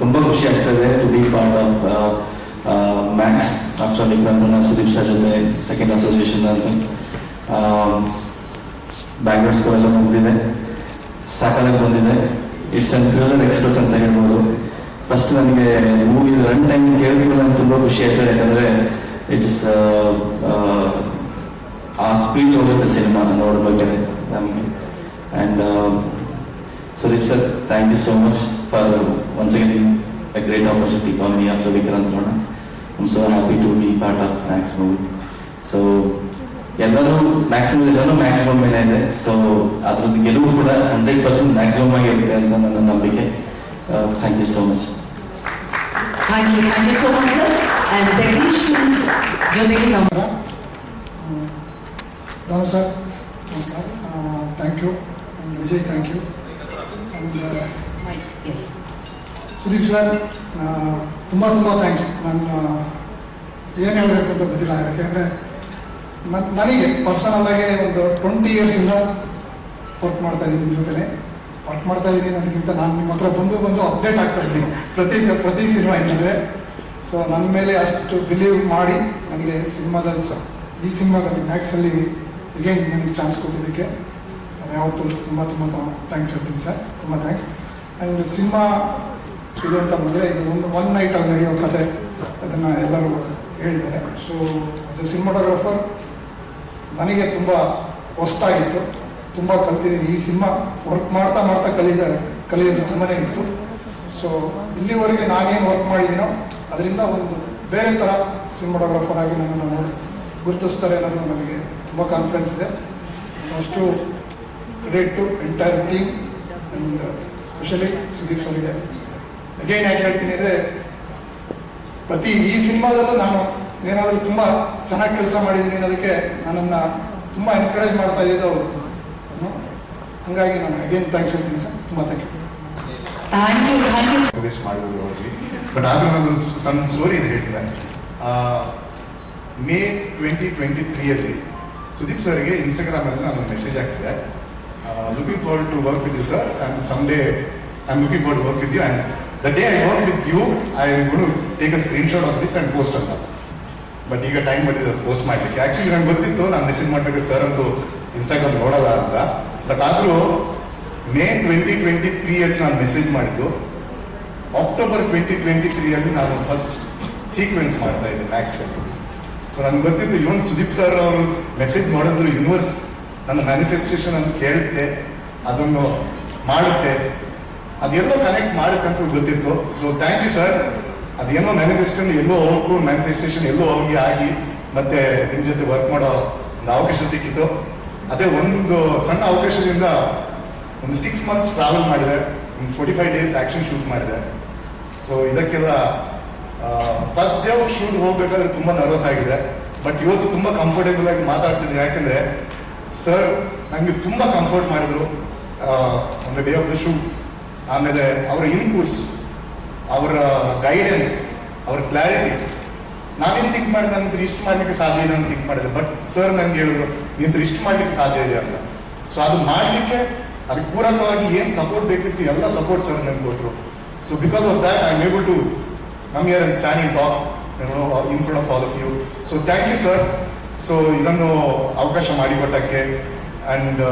ತುಂಬ ಖುಷಿ ಆಗ್ತದೆ to be part of Max. After ವಿಕ್ರಾಂತನ ಸುದೀಪ್ ಸರ್ ಜೊತೆ ಸೆಕೆಂಡ್ ಅಸೋಸಿಯೇಷನ್ ಅಂತ. ಬ್ಯಾಕ್ಗ್ರೌಂಡ್ ಸ್ಕೋರ್ ಎಲ್ಲ ಮುಗಿದಿದೆ, ಸಾಕಾಗಿ ಬಂದಿದೆ. ಇಟ್ಸ್ ಅನ್ ಥ್ರಿಲ್ಲರ್ ಎಕ್ಸ್ಪ್ರೆಸ್ ಅಂತ ಹೇಳ್ಬೋದು. ಫಸ್ಟ್ ನನಗೆ ಮೂವಿ ರನ್ ಟೈಮ್ ಕೇಳಿದ್ರೆ ನನಗೆ ತುಂಬ ಖುಷಿ ಆಗ್ತದೆ. ಯಾಕಂದರೆ ಇಟ್ಸ್ ಆ ಸ್ಪೀಡ್ ಹೋಗುತ್ತೆ ಸಿನಿಮಾ ನೋಡ್ಬೇಕಾದ್ರೆ ನಮಗೆ. And Sudeep sir, thank you so much for once again a great opportunity for me after Vikrantana. I'm so happy to be part of Max movie. So ಎಲ್ಲರೂ ಮ್ಯಾಕ್ಸಿಮಮ್ ಏನೇ ಇದೆ. ಸೊ ಅದ್ರದ್ದು ಗೆಲುವು ಕೂಡ 100% ಮ್ಯಾಕ್ಸಿಮಮ್ ಆಗಿರುತ್ತೆ ಅಂತ ನನ್ನ ನಂಬಿಕೆ. Thank you so much. Thank you so much sir. And technicians ಜೊತೆಗೆ ನಮ್ಮ sir, thank you. And Vijay, thank you. And S Sudeep sir, ತುಂಬ ಥ್ಯಾಂಕ್ಸ್. ನಾನು ಏನು ಹೇಳಬೇಕು ಅಂತ ಗೊತ್ತಿಲ್ಲ. ಯಾಕೆಂದರೆ ನನಗೆ ಪರ್ಸನಲಾಗಿ ಒಂದು 20 ಇಯರ್ಸಿಂದ ವರ್ಕ್ ಮಾಡ್ತಾ ಇದ್ದೀನಿ ನಿಮ್ಮ ಜೊತೆ. ವರ್ಕ್ ಮಾಡ್ತಾ ಇದ್ದೀನಿ ಅನ್ನೋದಕ್ಕಿಂತ ನಾನು ನಿಮ್ಮ ಹತ್ರ ಬಂದು ಅಪ್ಡೇಟ್ ಆಗ್ತಾ ಇದ್ದೀನಿ ಪ್ರತಿ ಸಿನಿಮಾ ಇದ್ದಾರೆ. ಸೊ ನನ್ನ ಮೇಲೆ ಅಷ್ಟು ಬಿಲೀವ್ ಮಾಡಿ ನನಗೆ ಈ ಸಿನಿಮಾದಲ್ಲಿ ಮ್ಯಾಕ್ಸಲ್ಲಿ ಅಗೇನ್ ನನಗೆ ಚಾನ್ಸ್ ಕೊಟ್ಟಿದ್ದಕ್ಕೆ ನಾನು ಯಾವತ್ತೂ ತುಂಬ ಥ್ಯಾಂಕ್ಸ್ ಹೇಳ್ತೀನಿ ಸರ್. ತುಂಬ ಥ್ಯಾಂಕ್ಸ್. ಆ್ಯಂಡ್ ಸಿನಿಮಾ ಇದು ಅಂತ ಬಂದರೆ ಇದು ಒನ್ ನೈಟಲ್ಲಿ ನಡೆಯೋ ಕತೆ, ಅದನ್ನು ಎಲ್ಲರೂ ಹೇಳಿದ್ದಾರೆ. ಸೊ ಆಸ್ ಎ ಸಿನಿಮಾಟೋಗ್ರಾಫರ್ ನನಗೆ ತುಂಬ ಹೊಸ್ತಾಗಿತ್ತು, ತುಂಬ ಕಲ್ತಿದ್ದೀನಿ. ಈ ಸಿನಿಮಾ ವರ್ಕ್ ಮಾಡ್ತಾ ಕಲಿಯೋದು ತುಂಬಾ ಇತ್ತು. ಸೊ ಇಲ್ಲಿವರೆಗೆ ನಾನೇನು ವರ್ಕ್ ಮಾಡಿದ್ದೀನೋ ಅದರಿಂದ ಒಂದು ಬೇರೆ ಥರ ಸಿನಿಮಾಟೋಗ್ರಾಫರ್ ಆಗಿ ನನ್ನನ್ನು ಗುರುತಿಸ್ತಾರೆ ಅನ್ನೋದು ನನಗೆ ತುಂಬ ಕಾನ್ಫಿಡೆನ್ಸ್ ಇದೆ. ಅಷ್ಟು credit to entire team and specially Sudeep ಸರ್ಗೆ. ಅಗೇನ್ ಯಾಕೆ ಹೇಳ್ತೀನಿ ಅಂದರೆ ಈ ಸಿನಿಮಾದಲ್ಲೂ ನಾನು ಏನಾದರೂ ತುಂಬ ಚೆನ್ನಾಗಿ ಕೆಲಸ ಮಾಡಿದ್ದೀನಿ ಅನ್ನೋದಕ್ಕೆ ನನ್ನನ್ನು ತುಂಬ ಎನ್ಕರೇಜ್ ಮಾಡ್ತಾ ಇದ್ದಿದ್ದು ಅವರು. ಹಾಗಾಗಿ ನಾನು ಅಗೇನ್ ಥ್ಯಾಂಕ್ಸ್ ಹೇಳ್ತೀನಿ ಸರ್. ತುಂಬ ಥ್ಯಾಂಕ್ ಯು. ರಿಲೀಸ್ ಮಾಡಿದ್ರು ಹೋಗಿ, ಬಟ್ ಆದರೂ ನಾನು ಸಣ್ಣ ಸ್ಟೋರಿ ಇದೆ ಹೇಳ್ತೀನಿ. ಮೇ 2023 ಸುದೀಪ್ ಸರ್ಗೆ ಇನ್ಸ್ಟಾಗ್ರಾಮಲ್ಲಿ ನಾನು ಮೆಸೇಜ್ ಹಾಕಿದ್ದೆ, looking forward to work with you sir, and some day I am looking forward to work with you, and the day I work with you I am gonna to take a screenshot of this and post ಅಂತ. But ಈಗ time ಬಂದಿದೆ post ಮಾಡಲಿಕ್ಕೆ. Actually ನಂಗೆ ಗೊತ್ತಿತ್ತು ನಾನು message ಮಾಡಬೇಕು sir ಅಂತೂ Instagram ನೋಡೋಲ್ಲ ಅಂತ. ಬಟ್ ಆದರೂ ಮೇ 2023 ನಾನು ಮೆಸೇಜ್ ಮಾಡಿದ್ದು, ಅಕ್ಟೋಬರ್ 2023 ನಾನು ಫಸ್ಟ್ ಸೀಕ್ವೆನ್ಸ್ ಮಾಡ್ತಾ ಇದ್ದೆ ಮ್ಯಾಕ್ಸಲ್ಲಿ. ಸೊ ನನಗೆ ಗೊತ್ತಿತ್ತು ಇವನ್ ಸುದೀಪ್ ಸರ್ ಅವರು ಮೆಸೇಜ್ ಮಾಡಿದ್ರು, ಯೂನಿವರ್ಸ್ ನನ್ನ ಮ್ಯಾನಿಫೆಸ್ಟೇಷನ್ ಅನ್ನು ಕೇಳುತ್ತೆ, ಅದನ್ನು ಮಾಡುತ್ತೆ, ಅದೆಲ್ಲೋ ಕನೆಕ್ಟ್ ಮಾಡುತ್ತೆ ಅಂತ ಗೊತ್ತಿತ್ತು. So thank you sir. ಅದೇನೋ ಮ್ಯಾನಿಫೆಸ್ಟೇಷನ್ ಎಲ್ಲೋ ಹೋಗ್ಬೇಕು, ಮ್ಯಾನಿಫೆಸ್ಟೇಷನ್ ಎಲ್ಲೋ ಹೋಗಿ ಆಗಿ ಮತ್ತೆ ನಿಮ್ಮ ಜೊತೆ ವರ್ಕ್ ಮಾಡೋ ಒಂದು ಅವಕಾಶ ಸಿಕ್ಕಿತ್ತು. ಅದೇ ಒಂದು ಸಣ್ಣ ಅವಕಾಶದಿಂದ ಒಂದು 6 months ಟ್ರಾವೆಲ್ ಮಾಡಿದೆ, ಒಂದು 45 days ಆ್ಯಕ್ಷನ್ ಶೂಟ್ ಮಾಡಿದೆ. ಸೊ ಇದಕ್ಕೆಲ್ಲ ಫಸ್ಟ್ ಡೇ ಆಫ್ ಶೂಟ್ ಹೋಗ್ಬೇಕಾದ್ರೆ ತುಂಬ ನರ್ವಸ್ ಆಗಿದೆ. ಬಟ್ ಇವತ್ತು ತುಂಬ ಕಂಫರ್ಟೇಬಲ್ ಆಗಿ ಮಾತಾಡ್ತಿದ್ದೀನಿ, ಯಾಕೆಂದರೆ ಸರ್ ನನಗೆ ತುಂಬ ಕಂಫರ್ಟ್ ಮಾಡಿದರು on the day of the shoot. ಆಮೇಲೆ ಅವರ ಇನ್ಪುಟ್ಸ್, ಅವರ ಗೈಡೆನ್ಸ್, ಅವರ ಕ್ಲಾರಿಟಿ. ನಾನೇನು ಥಿಂಕ್ ಮಾಡಿದೆ, ನನಗೆ ಇಷ್ಟು ಮಾಡಲಿಕ್ಕೆ ಸಾಧ್ಯ ಇದೆ ಅಂತ ಥಿಂಕ್ ಮಾಡಿದೆ. ಬಟ್ ಸರ್ ನನಗೆ ಹೇಳಿದ್ರು ನೀನು ಇಷ್ಟು ಮಾಡಲಿಕ್ಕೆ ಸಾಧ್ಯ ಇದೆ ಅಂತ. ಸೊ ಅದು ಮಾಡಲಿಕ್ಕೆ ಅದಕ್ಕೆ ಪೂರಕವಾಗಿ ಏನು ಸಪೋರ್ಟ್ ಬೇಕಿತ್ತು ಎಲ್ಲ ಸಪೋರ್ಟ್ ಸರ್ ನನಗೆ ಕೊಟ್ಟರು. So because of that I am able to come here and stand in talk in front of all of you. So thank you sir. So ಇದನ್ನು ಅವಕಾಶ ಮಾಡಿಕೊಟ್ಟಕ್ಕೆ. ಆ್ಯಂಡ್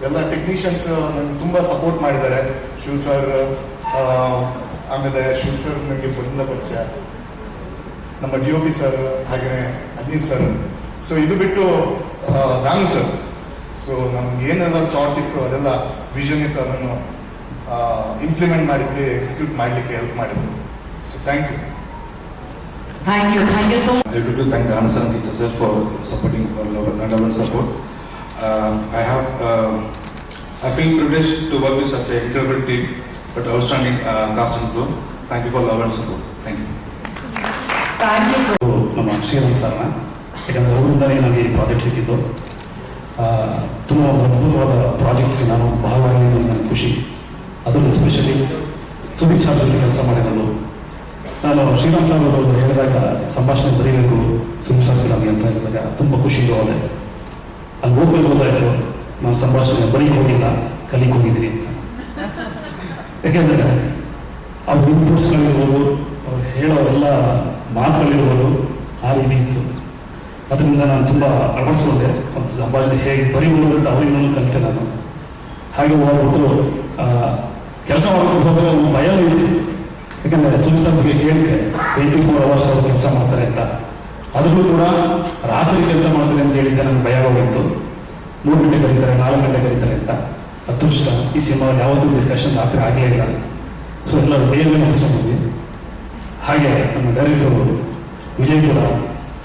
ಎಲ್ಲ ಟೆಕ್ನಿಷಿಯನ್ಸ್ ನನಗೆ ತುಂಬ ಸಪೋರ್ಟ್ ಮಾಡಿದ್ದಾರೆ. ಶಿವ್ ಸರ್, ಆಮೇಲೆ Shiv sir ನನಗೆ ಮೊದಲ ಪರಿಚಯ, ನಮ್ಮ DOP ಸರ್, ಹಾಗೆಯೇ ಅಗ್ನೀಶ್ ಸರ್. ಸೊ ಇದು ಬಿಟ್ಟು ನಾನು ಸರ್. ಸೊ ನಮ್ಗೆ ಏನೆಲ್ಲ ಥಾಟ್ ಇತ್ತು, ಅದೆಲ್ಲ ವಿಷನ್ ಇತ್ತು, ಅದನ್ನು ಇಂಪ್ಲಿಮೆಂಟ್ ಮಾಡಿದ್ವಿ, ಎಕ್ಸಿಕ್ಯೂಟ್ ಮಾಡಲಿಕ್ಕೆ ಹೆಲ್ಪ್ ಮಾಡಿದ್ರು. So thank you. Thank you so much. I would like to thank Anand and teacher sir for supporting our support. I feel privileged to work with such an incredible team, but outstanding cast and crew. Thank you for love and support. Thank you. Thank you so much. ನಮ್ಮ ಶ್ರೀರಾಮ್ ಸರ್ನ, ಯಾಕಂದರೆ ಅವರಿಂದಲೇ ನನಗೆ ಈ project ಸಿಕ್ಕಿದ್ದು. ತುಂಬ ಒಂದು ಅದ್ಭುತವಾದ ಪ್ರಾಜೆಕ್ಟ್ಗೆ ನಾನು ಭಾಗವಾಗಿದ್ದೀನಿ, ನನಗೆ ಖುಷಿ. ಅದರಲ್ಲಿ ಎಸ್ಪೆಷಲಿ ಸುದೀಪ್ ಸರ್ ಜೊತೆ ಕೆಲಸ ಮಾಡಿರೋದು. ನಾನು ಶ್ರೀರಾಮ್ ಸರ್ ಅವರು ಹೇಳಿದಾಗ ಸಂಭಾಷಣೆ ಬರೀಬೇಕು ಸುದೀಪ್ ಸರ್ ಫಿಲಮ್ಗೆ ಅಂತ ಹೇಳಿದಾಗ ತುಂಬ ಖುಷಿಗೂ ಹೋದೆ. ಅಲ್ಲಿ ಹೋಗ್ಬೇಕು ಹೋದಾಯಿತು, ನಾನು ಸಂಭಾಷಣೆ ಬರೀಕ್ ಹೋಗಿಲ್ಲ, ಕಲಿಗೆ ಹೋಗಿದ್ದೀನಿ ಅಂತ. ಯಾಕೆಂದರೆ ಅವ್ರ ಇನ್ಪುಟ್ಸ್ಗಳಿರ್ಬೋದು, ಅವ್ರು ಹೇಳೋ ಎಲ್ಲ ಮಾತುಗಳಿರ್ಬೋದು, ಆ ರೀತಿ ಇತ್ತು. ಅದರಿಂದ ನಾನು ತುಂಬ ಅಳವಡಿಸ್ಕೊಂಡೆ. ಒಂದು ಸಂಭಾಷಣೆ ಹೇಗೆ ಬರೀಬೋದು ಅಂತ ಅವರಿಂದಲೂ ಕಲಿತೆ ನಾನು. ಹಾಗೆ ಹೋಗ್ಬಿಟ್ಟು ಕೆಲಸ ಮಾಡ್ಕೊಂಡು ಹೋದಾಗ ಒಂದು ಭಯ ಇತ್ತು. ಯಾಕಂದರೆ ಸುದೀಪ್ ಕೇಳಿದ್ರೆ 24 hours ಅವರು ಕೆಲಸ ಮಾಡ್ತಾರೆ ಅಂತ. ಅದರಲ್ಲೂ ಕೂಡ ರಾತ್ರಿ ಕೆಲಸ ಮಾಡ್ತಾರೆ ಅಂತ ಹೇಳಿದ್ದೆ, ನನಗೆ ಭಯ ಹೋಗಿತ್ತು. 3 ಗಂಟೆ ಕರೀತಾರೆ, 4 ಗಂಟೆ ಕರೀತಾರೆ ಅಂತ. ಅದೃಷ್ಟ ಈ ಸಿನಿಮಾದಲ್ಲಿ ಯಾವತ್ತೂ ಡಿಸ್ಕಷನ್ ರಾತ್ರಿ ಆಗಲೇ ಇಲ್ಲ. ಸೊ ಎಲ್ಲ ಡೇಲಿ ಮುಗಿಸ್ಕೊಂಡ್ವಿ. ಹಾಗೆ ನಮ್ಮ ಡೈರೆಕ್ಟರು ವಿಜಯ್ ಕೂಡ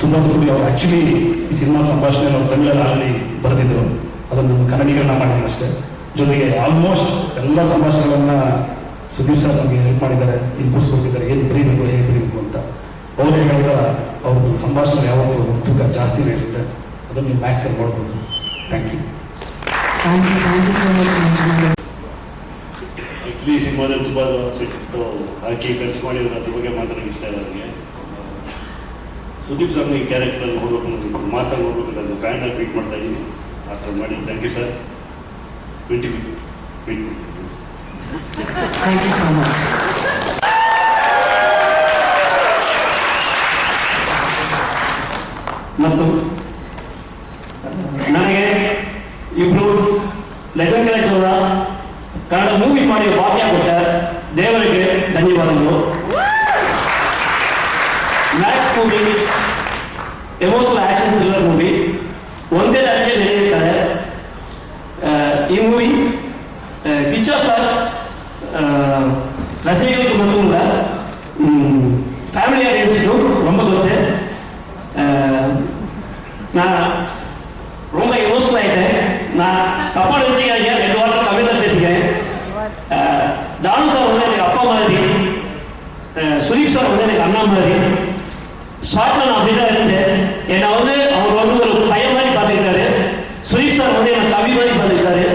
ತುಂಬ ಸಪೋರ್ಟಿವ್. ಅವರು ಆ್ಯಕ್ಚುಲಿ ಈ ಸಿನಿಮಾ ಸಂಭಾಷಣೆ ಅವರು ತಮಿಳಲ್ಲಿ ಆಗಲಿ ಬರೆದಿದ್ರು, ಅದನ್ನು ಕನ್ನಡೀಕರಣ ಮಾಡಿದ್ರು ಅಷ್ಟೇ. ಜೊತೆಗೆ ಆಲ್ಮೋಸ್ಟ್ ಎಲ್ಲ ಸಂಭಾಷಣೆಗಳನ್ನ ಸುದೀಪ್ ಸರ್ ನಮಗೆ ಹೆಲ್ಪ್ ಮಾಡಿದ್ದಾರೆ, ಇನ್ಪುಟ್ಸ್ ಕೊಟ್ಟಿದ್ದಾರೆ, ಏನು ಬರೀಬೇಕು, ಹೇಗೆ ಬರೀಬೇಕು ಅಂತ. ಅವ್ರು ಹೇಳಿದ ಅವ್ರದ್ದು ಸಂಭಾಷಣೆ ಯಾವತ್ತೂ ತೂಕ ಜಾಸ್ತಿನೇ ಇರುತ್ತೆ. ಅದನ್ನು ನೀವು ಮ್ಯಾಕ್ಸಲ್ಲಿ ನೋಡ್ಬೋದು. Thank you. ಆ್ಯಕ್ಚುಲಿ ಈ ಸಿನಿಮಾದಲ್ಲಿ ತುಂಬ ಹಾಕಿ ಖರ್ಚು ಮಾಡಿದ್ರು, ಅದ್ರ ಬಗ್ಗೆ ಮಾತಾಡೋಕ್ಕೆ ಇಷ್ಟ ಇಲ್ಲ ನನಗೆ. ಸುದೀಪ್ ಸರ್ನ ಈ ಕ್ಯಾರೆಕ್ಟರ್ ನೋಡ್ಬೇಕು, ಮಾಸಾಗಿ ನೋಡ್ಬೇಕು ಅಂತ ಫ್ಯಾನ್ ಆಗಿ ಟ್ವೀಟ್ ಮಾಡ್ತಾ ಇದ್ದೀನಿ. ಆ ಥರ ಮಾಡಿ thank you sir. Tweet thank you so much. ಮತ್ತು ನನಗೆ ಇಬ್ರು ಲೆಜೆಂಡ್ ಕಾಲೇಜ್ ಅವರ ಕನ್ನಡ ಮೂವಿ ಮಾಡಿ ಭಾಗ್ಯ ಕೊಟ್ಟ ದೇವರಿಗೆ ಧನ್ಯವಾದಗಳು. Max movie emotional action thriller movie ಒಂದೇ ರಾಜ್ಯ ನಡೆಯುತ್ತಾರೆ. ಈ ಮೂವಿ ಕಿಚ್ಚ ಸರ್ ரசிகர்களுக்கு மட்டும் இல்லை ஃபேமிலி ஆடியன்ஸுக்கும் ரொம்ப கொடுத்து நான் ரொம்ப எமோஷனல் ஆகிட்டேன். நான் தப்பாக நினச்சிக்காதீங்க, 2 வாரம் தமிழில் பேசிக்கிறேன். ஜானு சார் வந்து எனக்கு அப்பா மாதிரி, சுதீப் சார் வந்து எனக்கு அண்ணா மாதிரி. ஸ்பாட்டில் நான் அப்படி தான் இருந்தேன். என்னை வந்து அவர் வந்து ஒரு பையன் மாதிரி பார்த்துக்கிட்டாரு. சுதீப் சார் வந்து என்னை தம்பி மாதிரி பார்த்துக்கிட்டாரு.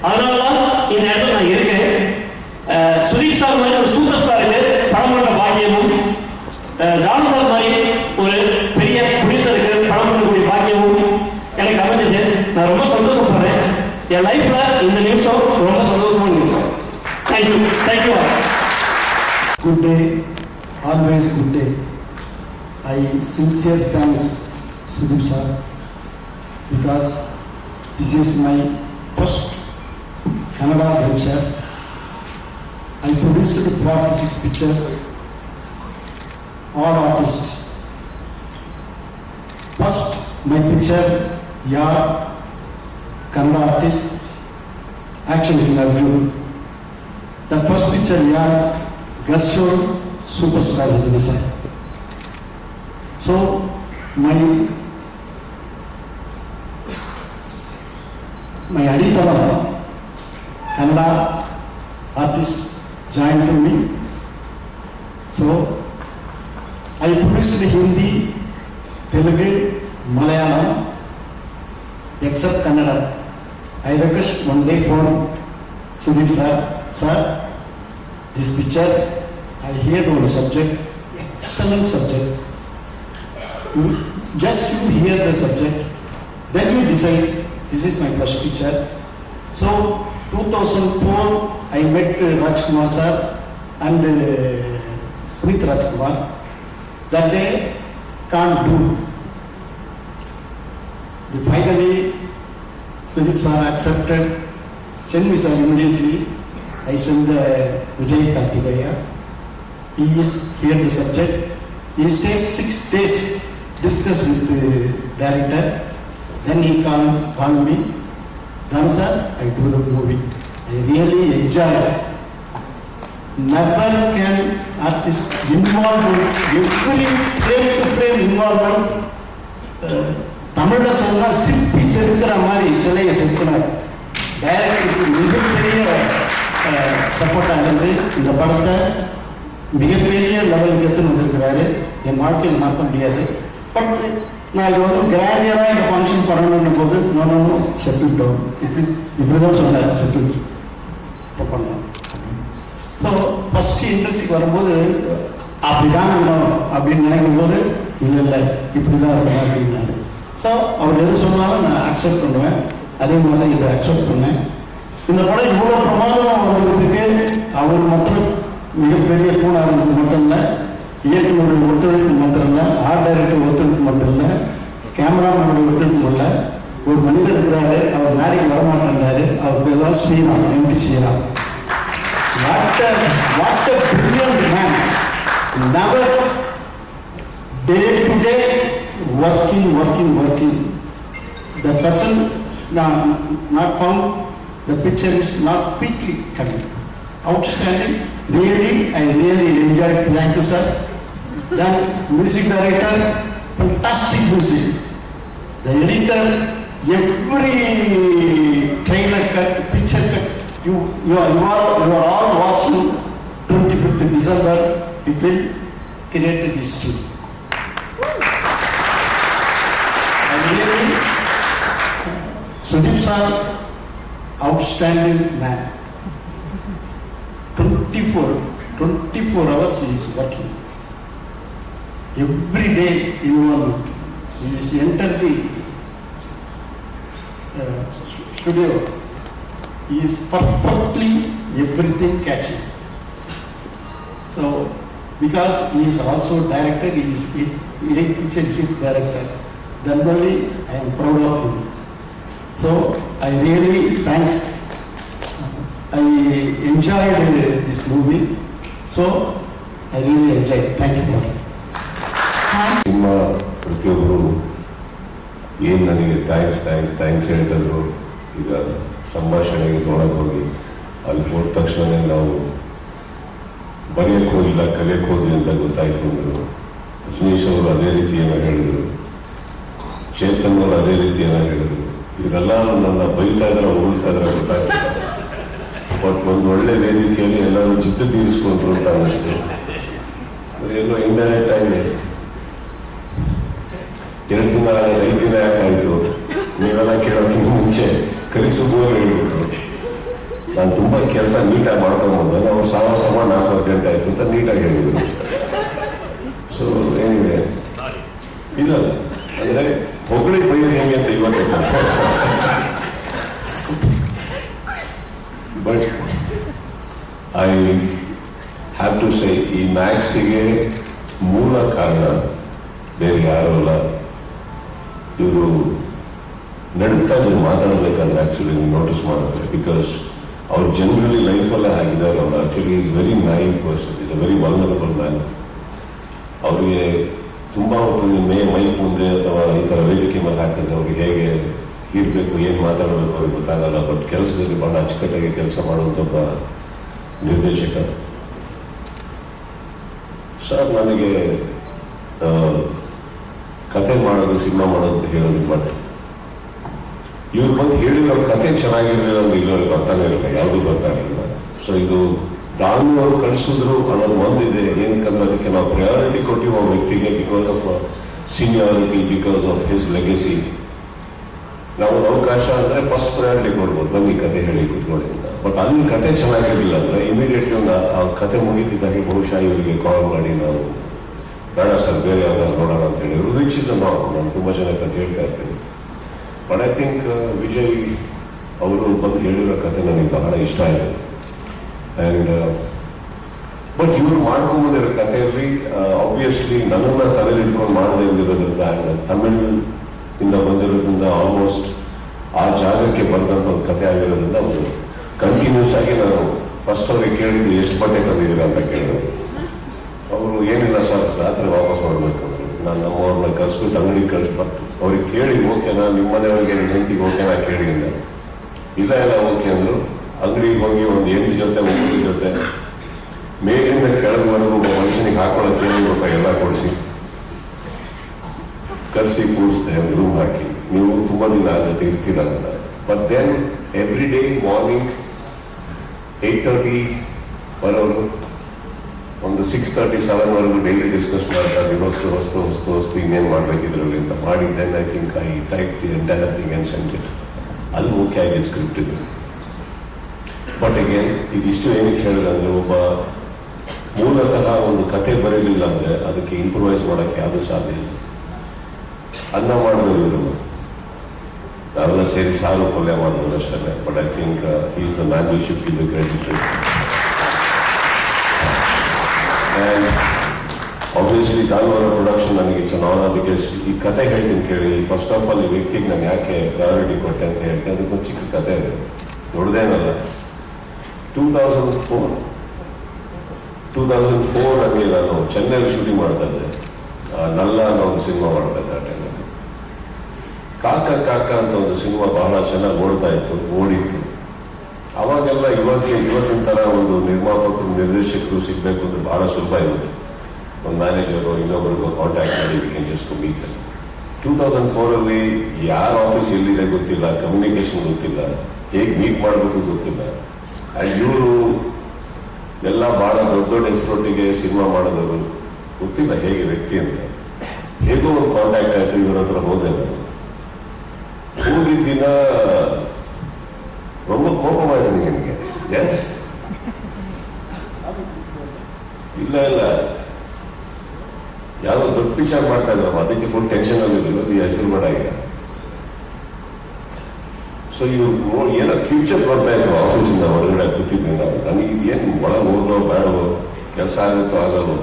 அதனால தான் இந்த இடத்துல நான் இருக்கேன். சுதீப் சார் மாதிரி ஒரு சூப்பர் ஸ்டாருக்கு படம் பண்ணுற பாக்கியமும், ஜானு சார் மாதிரி ஒரு பெரிய ப்ரொடியூசருக்கு படம் பண்ணக்கூடிய பாக்கியமும் எனக்கு அமைஞ்சது. நான் ரொம்ப சந்தோஷப்படுறேன். என் லைஃப்ல இந்த நிமிஷம் ரொம்ப சந்தோஷமான நிமிஷம். Thank you. Thank you. Good day, always good day. I sincere thanks Sudeep sir because this is my first Kannada venture. I produced 46 pictures, all artists. First, my picture, Yaar, Kannada artist, Action King Arjun. The first picture, Yaar, Gashore, superstar of the design. So, my Aditava, Kannada artist, joined to me. So, I produced Hindi, Telugu, Malayalam, except Kannada. I request one day for Sudeep sir, this picture, I heard on the subject, excellent subject. Just you hear the subject, then you decide, this is my first picture. So, 2004, I met Rajkumar sir and Puneet Rajkumar. That day, can't do. Finally, Sudeep sir accepted, send me sir immediately. I send Vijay Karthikeya. He is here the subject. He stays 6 days, discuss with the director. Then he called me. Then sir, I do the movie. I really enjoy it. Never can artist involved in every frame to frame involvement. தமிழ்ல சொன்னா சிப்பி செதுக்கிற மாதிரி சிலையை செதுக்கினார். டைரக்டருக்கு மிகப்பெரிய சப்போர்ட்டாக இருந்து இந்த படத்தை மிகப்பெரிய லெவலுக்கு எடுத்துன்னு வந்திருக்கிறாரு. என் வாழ்க்கையில் மறக்க முடியாது. பட் நான் இது வந்து கிராண்டியராக இந்த ஃபங்க்ஷன் பண்ணணும் போது நானும் செட்டில் டவுன் இப்படி தான் சொன்னார், செட்டில் இப்போ பண்ணலாம். ஸோ ஃபஸ்ட்டு இண்டஸ்ட்ரிக்கு வரும்போது அப்படி தான் இருக்கணும் அப்படின்னு நினைக்கும் போது இல்லை இப்படி தான் இருக்கணும் அப்படின்னாரு. ஸோ அவர் எது சொன்னாலும் நான் அக்செப்ட் பண்ணுவேன். அதே மாதிரி இதை அக்செப்ட் பண்ணேன். இந்த படம் இவ்வளோ பிரமாதமாக வந்ததுக்கு அவர் மட்டும் மிகப்பெரிய கூடாக இருந்தது மட்டும் இல்லை, இயக்குநருடைய ஒத்துழைப்பு மட்டும் இல்லை, ஆர்ட் டைரக்டர் ஒத்துழைப்பு மட்டும் இல்லை, கேமராமேனுடைய ஒத்துழைப்பு இல்லை. ஒரு மனிதர் இருக்கிறாரு, அவர் மேடைக்கு வரமாட்டேன்றாரு. அவர் பேர் தான் Sriram, MP Sriram. What a brilliant man. Never day to day working. The person not found, the picture is not quickly coming. Outstanding. Really, I really enjoyed. Thank you, sir. Then music director, fantastic music. The editor, every trailer cut, picture cut. You are all watching 25th December. It will create a history. And really, Sudeep sir, outstanding man. 24 hours he is working. every day involvement. He is enter the studio. He is perfectly everything catching. So, because he is also director, he is relationship director, then only I am proud of him. So, I really thanks. I enjoyed this movie. So, I really enjoyed. Thank you. ನಿಮ್ಮ ಪ್ರತಿಯೊಬ್ಬರು ಏನು ನನಗೆ thanks ಹೇಳ್ತಿದ್ರು. ಈಗ ಸಂಭಾಷಣೆಗೆ ತೊಗೊಳಕ್ಕೆ ಹೋಗಿ ಅಲ್ಲಿ ಹೋದ ತಕ್ಷಣ ನಾವು ಬರೆಯಕ್ಕೆ ಹೋಗಿಲ್ಲ, ಕಲಿಯಕ್ಕೆ ಹೋದ್ವಿ ಅಂತ ಗೊತ್ತಾಯ್ತು ಅಂದರು. ರಜನೀಶ್ ಅವರು ಅದೇ ರೀತಿಯನ್ನು ಹೇಳಿದರು, ಚೇತನ್ ಅವರು ಅದೇ ರೀತಿಯನ್ನು ಹೇಳಿದರು. ಇವರೆಲ್ಲ ನನ್ನ ಬೈತಾ ಇದ್ರೆ ಹೋಗ್ತಾ ಇದ್ರೆ ಗೊತ್ತಾಗ್ತದೆ. ಬಟ್ ಒಂದು ಒಳ್ಳೆ ವೇದಿಕೆಯಲ್ಲಿ ಎಲ್ಲರೂ ಜಿದ್ದು ತೀರಿಸ್ಕೊಂಡ್ರು ಅಂತ ಅನ್ನಿಸ್ತು. ಎಲ್ಲೋ ಇಂಡೈರೆಕ್ಟ್ ಆಗಿ 2 ದಿನ 5 ದಿನ ಯಾಕಾಯ್ತು ನೀವೆಲ್ಲ ಕೇಳೋಕ್ಕಿಂತ ಮುಂಚೆ ಕರಿಸುಬೋದು ಹೇಳ್ಬಿಟ್ರು. ನಾನು ತುಂಬ ಕೆಲಸ ನೀಟಾಗಿ ಮಾಡ್ಕೊಂಬಂದೆ. ಅವ್ರು ಸಮ 4 ಗಂಟೆ ಆಯ್ತು ಅಂತ ನೀಟಾಗಿ ಹೇಳಿದ್ರು. ಸೊ ಏನಿದೆ ಇಲ್ಲ ಅಂದರೆ ಹೊಗಳಿ ಬೈದು ಹೆಂಗೆ ಅಂತ ಇವತ್ತೇ but I have to say ಈ ಮ್ಯಾಕ್ಸಿಗೆ ಮೂಲ ಕಾರಣ ಬೇರೆ ಯಾರೂ ಅಲ್ಲ. ಇವರು ನಡುತ್ತಾ ಇದ್ರು ಮಾತಾಡಬೇಕಾದ್ರೆ ಆ್ಯಕ್ಚುಲಿ ನೀವು ನೋಟಿಸ್ ಮಾಡಬೇಕು. ಬಿಕಾಸ್ ಅವ್ರು ಜನರಲಿ ಲೈಫಲ್ಲೇ ಆಗಿದ್ದಾರೆ. ಅವ್ರು actually is very naive person, is a very vulnerable man. ಅವರಿಗೆ ತುಂಬ ಹೊತ್ತು ಮೈಕ್ ಮುಂದೆ ಅಥವಾ ಈ ಥರ ವೇದಿಕೆ ಮೇಲೆ ಹಾಕಿದ್ರೆ ಅವ್ರಿಗೆ ಹೇಗೆ ಇರಬೇಕು, ಏನು ಮಾತಾಡಬೇಕು ಅವ್ರಿಗೆ ಗೊತ್ತಾಗಲ್ಲ. ಬಟ್ ಕೆಲಸದಲ್ಲಿ ಭಾಳ ಅಚ್ಚುಕಟ್ಟಾಗಿ ಕೆಲಸ ಮಾಡುವಂಥ ಒಬ್ಬ ನಿರ್ದೇಶಕ. ಸರ್ ನನಗೆ ಕತೆ ಮಾಡೋದು, ಸಿನಿಮಾ ಮಾಡೋದು ಅಂತ ಹೇಳೋದು, ಬಟ್ ಇವ್ರು ಬಂದು ಹೇಳಿರೋ ಕತೆ ಚೆನ್ನಾಗಿರಲಿಲ್ಲ ಅಂದ್ರೆ ಇಲ್ಲವ್ರಿಗೆ ಬರ್ತಾನೆ ಇರಲಿಲ್ಲ, ಯಾವುದೂ ಬರ್ತಾಗಿರಲಿಲ್ಲ. ಸೊ ಇದು ದಾನು ಅವರು ಕಳಿಸಿದ್ರು ಅನ್ನೋದು ಒಂದಿದೆ. ಏನಕ್ಕಂದ್ರೆ ಅದಕ್ಕೆ ನಾವು ಪ್ರಯಾರಿಟಿ ಕೊಟ್ಟಿವಿ ಆ ವ್ಯಕ್ತಿಗೆ, because of seniority, because of his legacy. ನಾವು ಅವಕಾಶ ಅಂದರೆ ಫಸ್ಟ್ ಪ್ರಯಾರಿಟಿ ಕೊಡ್ಬೋದು, ಬನ್ನಿ ಕತೆ ಹೇಳಿ ಕೂತ್ಕೊಳ್ಳಿ ಅಂತ. ಬಟ್ ಅಲ್ಲಿ ಕತೆ ಚೆನ್ನಾಗಿರಲಿಲ್ಲ ಅಂದರೆ ಇಮಿಡಿಯೇಟ್ಲಿ ಆ ಕತೆ ಮುಗಿತಿದ್ದಾಗೆ ಬಹುಶಃ ಇವರಿಗೆ ಕಾಲ್ ಮಾಡಿ ನಾವು ಬೇಡ ಸರ್ ಬೇರೆ ಯಾವ್ದಾದ್ರು ನೋಡೋಣ ಅಂತ ಹೇಳಿದ್ರು. ವಿಚ್ ಇಸ್ ನಾನು ತುಂಬ ಜನ ಕತೆ ಹೇಳ್ತಾ ಇರ್ತೀನಿ. ಬಟ್ ಐ ಥಿಂಕ್ ವಿಜಯ್ ಅವರು ಬಂದು ಹೇಳಿರೋ ಕತೆ ನನಗೆ ಬಹಳ ಇಷ್ಟ ಆಯಿತು. ಆ್ಯಂಡ್ ಬಟ್ ಇವರು ಮಾಡ್ಕೊಂಬಂದಿರೋ ಕಥೆಯಲ್ಲಿ ಆಬ್ವಿಯಸ್ಲಿ ನನ್ನನ್ನು ತಲೆಯಲ್ಲಿ ಇಟ್ಕೊಂಡು ಮಾಡದೇ ಇರೋದ್ರಿಂದ ಆ್ಯಂಡ್ ತಮಿಳ್ ಇಂದ ಬಂದಿರೋದ್ರಿಂದ ಆಲ್ಮೋಸ್ಟ್ ಆ ಜಾಗಕ್ಕೆ ಬಂದಂಥ ಒಂದು ಕತೆ ಆಗಿರೋದ್ರಿಂದ ಅವರು ಕಂಟಿನ್ಯೂಸ್ ಆಗಿ ನಾನು ಫಸ್ಟ್ ಅವ್ರಿಗೆ ಕೇಳಿದ್ದು ಎಷ್ಟು ಬಟ್ಟೆ ತಂದಿದ್ದೀರಾ ಅಂತ ಕೇಳಿದ್ರು. ಅವರು ಏನಿಲ್ಲ ಸರ್ ರಾತ್ರಿ ವಾಪಸ್ ಮಾಡಬೇಕಂದ್ರು. ನಾನು ನಮ್ಮವ್ರನ್ನ ಕಳಿಸ್ಬಿಟ್ಟು ಅಂಗಡಿಗೆ ಕಳಿಸ್ಬಟ್ಟು ಅವ್ರಿಗೆ ಕೇಳಿ ಓಕೆನಾ, ನಿಮ್ಮ ಮನೆಯವ್ರಿಗೆ ಹೆಂಡತಿಗೆ ಓಕೆನಾ ಕೇಳಿ ಅಂದ. ಇಲ್ಲ ಓಕೆ ಅಂದರು. ಅಂಗಡಿಗೆ ಹೋಗಿ ಒಂದು 8 ಜೊತೆ 9 ಜೊತೆ ಮೇಲಿಂದ ಕೆಳಗಿವರೆಗೂ ಒಬ್ಬ ಮನುಷ್ಯನಿಗೆ ಹಾಕೊಳ್ಳೋಕೆ ₹7 ಎಲ್ಲ ಕೊಡಿಸಿ ಕರೆಸಿ ಕೂಡಿಸ್ದೆ, ರೂಮ್ ಹಾಕಿ. ನೀವು ತುಂಬ ದಿನ ಆಗುತ್ತೆ ಇರ್ತೀರ ಅಂತ. But then every day morning 8:30 ಬರೋರು, ಒಂದು 6:37ವರೆಗೂ ಡೈಲಿ ಡಿಸ್ಕಸ್ ಮಾಡ್ತಾರೆ. ಹೊಸ್ತು ಇನ್ನೇನು ಮಾಡಬೇಕಿದ್ರಲ್ಲಿ ಅಂತ ಮಾಡಿ. Then I think I type the entire thing and sent it. ಅದು ಓಕೆ ಆಗಿ ಸ್ಕ್ರಿಪ್ಟ್ ಇದು. ಬಟ್ ಅಗೇನ್ ಇದಿಷ್ಟು ಏನಕ್ಕೆ ಹೇಳಿದೆ ಅಂದರೆ, ಒಬ್ಬ ಮೂಲತಃ ಒಂದು ಕತೆ ಬರೀಲಿಲ್ಲ ಅಂದರೆ ಅದಕ್ಕೆ ಇಂಪ್ರೂವೈಸ್ ಮಾಡೋಕ್ಕೆ ಯಾವುದೂ ಸಾಧ್ಯ ಇಲ್ಲ. ಅನ್ನ ಮಾಡಿದ್ರು ಇವರು, ನಾವೆಲ್ಲ ಸೇರಿ ಸಾರು ಪಲ್ಯ ಮಾಡಿದ್ರು ಅಷ್ಟೇ. But I think is the man we should give the credit. And obviously ದಾನವರ ಪ್ರೊಡಕ್ಷನ್ ನನಗೆ ಇಟ್ಸ್ ಅನ್ ಆನರ್. ಬಿಕಾಸ್ ಈ ಕತೆ ಹೇಳ್ತೀನಿ ಕೇಳಿ. ಫಸ್ಟ್ ಆಫ್ ಆಲ್ ಈ ವ್ಯಕ್ತಿಗೆ ನಾನು ಯಾಕೆ ಪ್ರಯಾರಿಟಿ ಕೊಟ್ಟೆ ಅಂತ ಹೇಳ್ತೀನಿ. ಅದಕ್ಕೊಂದು ಚಿಕ್ಕ ಕತೆ ಇದೆ, ದೊಡ್ಡದೇನಲ್ಲ. 2004 ಅಲ್ಲಿ ನಾನು ಚೆನ್ನೈಲಿ ಶೂಟಿಂಗ್ ಮಾಡ್ತಾ ಇದ್ದೆ. ನಲ್ಲ ಅನ್ನೋ ಒಂದು ಸಿನಿಮಾ ಮಾಡ್ತಾ ಇದ್ದೆ. ಆ ಟೈಮಲ್ಲಿ ಕಾಕ ಅಂತ ಒಂದು ಸಿನಿಮಾ ಬಹಳ ಚೆನ್ನಾಗಿ ಓಡಿತ್ತು. ಅವಾಗೆಲ್ಲ ಇವತ್ತಿನ ಥರ ಒಂದು ನಿರ್ಮಾಪಕರು ನಿರ್ದೇಶಕರು ಸಿಗಬೇಕು ಅಂದ್ರೆ ಬಹಳ ಸುಲಭ ಇರುತ್ತೆ. ಒಂದು ಮ್ಯಾನೇಜರು ಇನ್ನೊಬ್ಬರಿಗೂ ಕಾಂಟ್ಯಾಕ್ಟ್ ಮಾಡಿ ಜಸ್ಟ್ ಮೀಟ್. 2004 ಯಾರ ಆಫೀಸ್ ಎಲ್ಲಿದೆ ಗೊತ್ತಿಲ್ಲ, ಕಮ್ಯುನಿಕೇಶನ್ ಗೊತ್ತಿಲ್ಲ, ಹೇಗೆ ಮೀಟ್ ಮಾಡಬೇಕು ಗೊತ್ತಿಲ್ಲ. ಆ್ಯಂಡ್ ಇವರು ಎಲ್ಲ ಭಾಳ ದೊಡ್ಡ ಹೆಸರೊಟ್ಟಿಗೆ ಸಿನಿಮಾ ಮಾಡೋದವರು ಗೊತ್ತಿಲ್ಲ ಹೇಗೆ ವ್ಯಕ್ತಿ ಅಂತ. ಹೇಗೋ ಒಂದು ಕಾಂಟ್ಯಾಕ್ಟ್ ಆಯಿತು, ಇವ್ರ ಹತ್ರ ಹೋದೆ. ನಾನು ಹೋಗಿದ್ದ ದಿನ ரொம்ப கோபமாயிருந்தீங்க நீங்க. ஏன் ಇಲ್ಲ ಯಾವುದೋ ದೊಡ್ಡ ಪಿಕ್ಚರ್ ಮಾಡ್ತಾ ಇದ್ರಮ್ಮ, ಅದಕ್ಕೆ ಫುಲ್ ಟೆನ್ಷನ್ ಆಗಿರಲಿಲ್ಲ, ಅದು ಹೆಸರು ಬೇಡ ಈಗ. ಸೊ ಇವ್ರು ಏನೋ ಫ್ಯೂಚರ್ ಬರ್ತಾ ಇದ್ರು ಆಫೀಸಿಂದ ಹೊರಗಡೆ ಕೂತಿದ್ವಿ ನಾವು. ನನಗೆ ಇದೇನು ಒಳಗೆ ಹೋಗೋ ಬೇಡವೋ, ಕೆಲಸ ಆಗುತ್ತೋ ಆಗಲ್ವೋ,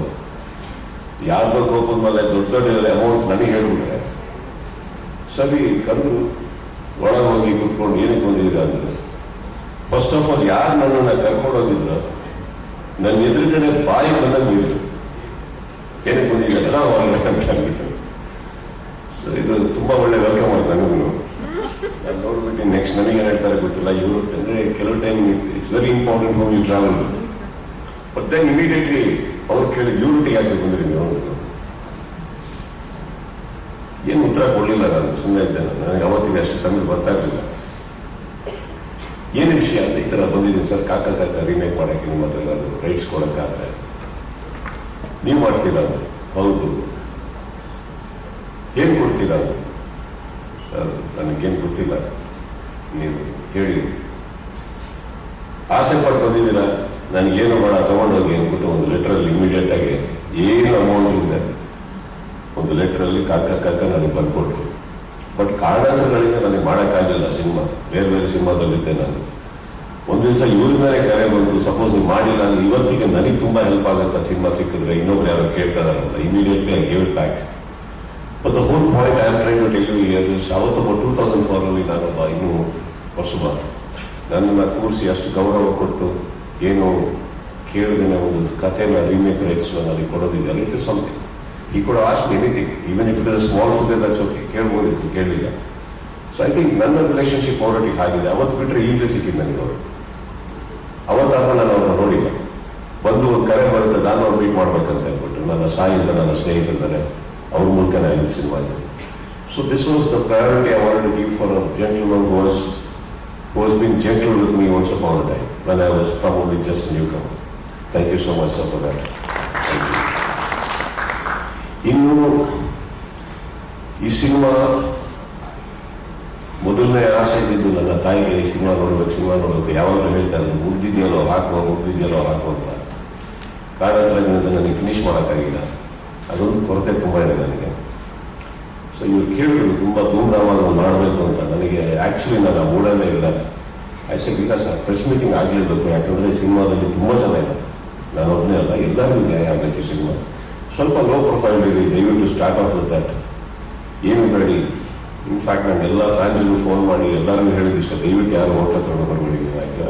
ಯಾರ್ದೋ ಕೋಪದ ಮೇಲೆ ದೊಡ್ಡ ದೊಡ್ಡ ಅಮೌಂಟ್ ನನಗೆ ಹೇಳ್ಬಿಟ್ರೆ ಸರಿ ಕರೆದು ಒಳಗೆ ಹೋಗಿ ಕೂತ್ಕೊಂಡು ಏನಕ್ಕೆ ಬಂದಿದ್ದೀರ ಅಂದ್ರೆ, ಫಸ್ಟ್ ಆಫ್ ಆಲ್ ಯಾರು ನನ್ನನ್ನು ಕರ್ಕೊಂಡು ಹೋಗಿದ್ರು ನನ್ನ ಎದುರುಗಡೆ ಬಾಯಿ ಬಂದಂಗೆ ಇದ್ರು, ಏನಕ್ಕೆ ಬಂದಿದ್ದೀರ ನಾವು ಹೊರಗಡೆ ಅಂತ ಹೇಳ್ಬಿಟ್ಟು. ಸೊ ಇದು ತುಂಬಾ ಒಳ್ಳೆ ವೆಲ್ಕಮ್ ಆಯ್ತು ನನಗೂ. ನಾನು ನೋಡ್ಬಿಟ್ಟು ನೆಕ್ಸ್ಟ್ ನನಗೆ ಏನು ಹೇಳ್ತಾರೆ ಗೊತ್ತಿಲ್ಲ. ಇವರು ಅಂದರೆ ಕೆಲವು time it's very important for you travel with. But then immediately ಅವ್ರು ಕೇಳಿದ ಇವ್ರಿಗೆ ಯಾಕೆ ಬಂದ್ರಿ ನೀವು? ಏನು ಉತ್ತರ ಕೊಡಲಿಲ್ಲ, ನಾನು ಸುಮ್ಮನೆ ಇದ್ದೆ. ನನಗೆ ಅವತ್ತಿಗೆ ಅಷ್ಟು ತಮಿಳು ಬರ್ತಾ ಇರಲಿಲ್ಲ. ಏನು ವಿಷಯ ಅಂತ ಈ ಥರ ಬಂದಿದ್ದೀನಿ ಸರ್, ಕಾಕ ರೀಮೇಕ್ ಮಾಡೋಕ್ಕೆ ನಿಮ್ಮ ಹತ್ರ ಏನಾದ್ರು ರೈಟ್ಸ್ ಕೊಡೋಕ್ಕಾದ್ರೆ ನೀವು ಮಾಡ್ತೀರಾ ಅಂದ್ರೆ, ಹೌದು. ಏನು ಕೊಡ್ತೀರಾ ಅಂದ್ರೆ, ನನಗೇನು ಗೊತ್ತಿಲ್ಲ, ನೀವು ಹೇಳಿ. ಆಸೆ ಪಟ್ಟು ಬಂದಿದ್ದೀರಾ, ನನಗೇನು ಬೇಡ ತಗೊಂಡೋಗಿ ಅಂದ್ಬಿಟ್ಟು ಒಂದು ಲೆಟ್ರಲ್ಲಿ ಇಮಿಡಿಯೇಟ್ ಆಗಿ ಏನು ಅಮೌಂಟ್ ಇದೆ ಒಂದು ಲೆಟ್ರಲ್ಲಿ ಕಾಕ ನನಗೆ ಬರ್ಕೊಟ್ರು. ಬಟ್ ಕಾರಣಗಳಿಂದ ನನಗೆ ಮಾಡೋಕ್ಕಾಗಲಿಲ್ಲ ಸಿನಿಮಾ. ಬೇರೆ ಬೇರೆ ಸಿನಿಮಾದಲ್ಲಿದ್ದೆ ನಾನು. ಒಂದು ದಿವಸ ಇವ್ರ ಮೇಲೆ ಕರೆ ಬಂತು, ಸಪೋಸ್ ನೀವು ಮಾಡಿಲ್ಲ ಅಂದ್ರೆ ಇವತ್ತಿಗೆ ನನಗೆ ತುಂಬ ಹೆಲ್ಪ್ ಆಗುತ್ತೆ ಸಿನಿಮಾ ಸಿಕ್ಕಿದ್ರೆ, ಇನ್ನೊಬ್ರು ಯಾರೋ ಕೇಳ್ತಾರಂತ. Immediately I give it back. But the whole point I am trying to tell you here is, ಅವತ್ತು 2004 ನಾನೊಬ್ಬ ಇನ್ನೂ ಹೊಸಬ, ನನ್ನನ್ನು ಕೂರಿಸಿ ಅಷ್ಟು ಗೌರವ ಕೊಟ್ಟು ಏನು ಕೇಳಿದೇನೆ ಒಂದು ಕಥೆನ ರೀಮೇಕ್ ರೈಟ್ಸ್ನ ನನಗೆ ಕೊಡೋದಿದೆಯಲ್ಲ, ಇಟ್ ಇಸ್ ಸಮಥಿಂಗ್. ಈ ಕೂಡ ask anything, even if it is small figure that's okay, ಕೇಳ್ಬೋದಿತ್ತು, ಕೇಳಲಿಲ್ಲ. ಸೊ ಐ ಥಿಂಕ್ ನನ್ನ ರಿಲೇಷನ್ಶಿಪ್ ಆಲ್ರೆಡಿ ಆಗಿದೆ. ಅವತ್ತು ಬಿಟ್ಟರೆ ಈಗಲೇ ಸಿಕ್ಕಿದ್ದು ನನಗೆ ಅವರು. ಅವತ್ತಾದ ನಾನು ಅವ್ರನ್ನ ನೋಡಿಲ್ಲ. ಬಂದು ಒಂದು ಕರೆ ಬರುತ್ತೆ, ನಾನು ಅವ್ರು ಮೀಟ್ ಮಾಡ್ಬೇಕಂತ ಹೇಳ್ಬಿಟ್ಟು ನನ್ನ ಸಾಯಿಂದ ನನ್ನ ಸ್ನೇಹಿತರಿದ್ದಾರೆ, ಅವ್ರ ಮೂಲಕನೇ ಆಗಿದ್ದು cinema. So this was the priority I wanted to give for a gentleman who has been gentle with me once upon a time when I was probably just a newcomer. Thank you so much, sir, for that. Thank you. ಇನ್ನು ಈ cinema ಮೊದಲನೇ ಆಸೆ ಇದ್ದಿದ್ದು ನನ್ನ ತಾಯಿಗೆ, ಈ cinema ನೋಡ್ಬೇಕು. ಯಾವಾಗಲೂ ಹೇಳ್ತಾ ಇದ್ರು, ಮುಗ್ದಿದೆಯಲ್ಲೋ ಹಾಕುವ ಅಂತ. ಕಾರಣಗಳಿಂದ ನನಗೆ ಫಿನಿಶ್ ಮಾಡೋಕ್ಕಾಗಿಲ್ಲ. ಅದೊಂದು ಕೊರತೆ ತುಂಬ ಇದೆ ನನಗೆ. ಸೊ ಇವ್ರು ಕೇಳಿದ್ರು ತುಂಬ ಧೂಮ್ಧಾಮಾಗಿ ಮಾಡಬೇಕು ಅಂತ. ನನಗೆ ಆ್ಯಕ್ಚುಲಿ ನಾನು ಆ ಮೂಡಲ್ಲೇ ಇಲ್ಲ. ಆ್ಯಕ್ಚುಲಿ ಇಲ್ಲ ಸರ್, ಪ್ರೆಸ್ ಮೀಟಿಂಗ್ ಆಗಲೇಬೇಕು, ಯಾಕಂದರೆ ಸಿನಿಮಾದಲ್ಲಿ ತುಂಬ ಜನ ಇದೆ, ನಾನು ಒಬ್ಬನೇ ಅಲ್ಲ, ಎಲ್ಲರಿಗೂ ನ್ಯಾಯ ಆಗಬೇಕು. ಸಿನಿಮಾ ಸ್ವಲ್ಪ ಲೋ ಪ್ರೊಫೈಲ್ ಇದೆ, ದಯವಿಟ್ಟು ಸ್ಟಾರ್ಟ್ ಆಫ್ ವಿತ್ ದಟ್. ಏನು ಬೇಡಿ. ಇನ್ಫ್ಯಾಕ್ಟ್ ನಾನು ಎಲ್ಲ ಫ್ಯಾನ್ಸ್ಗೂ ಫೋನ್ ಮಾಡಿ ಎಲ್ಲರಿಗೂ ಹೇಳಿದಿಷ್ಟ, ದಯವಿಟ್ಟು ಯಾರು ಹೋಟೆಲ್ ಹತ್ರ ಬರಬೇಡಿ,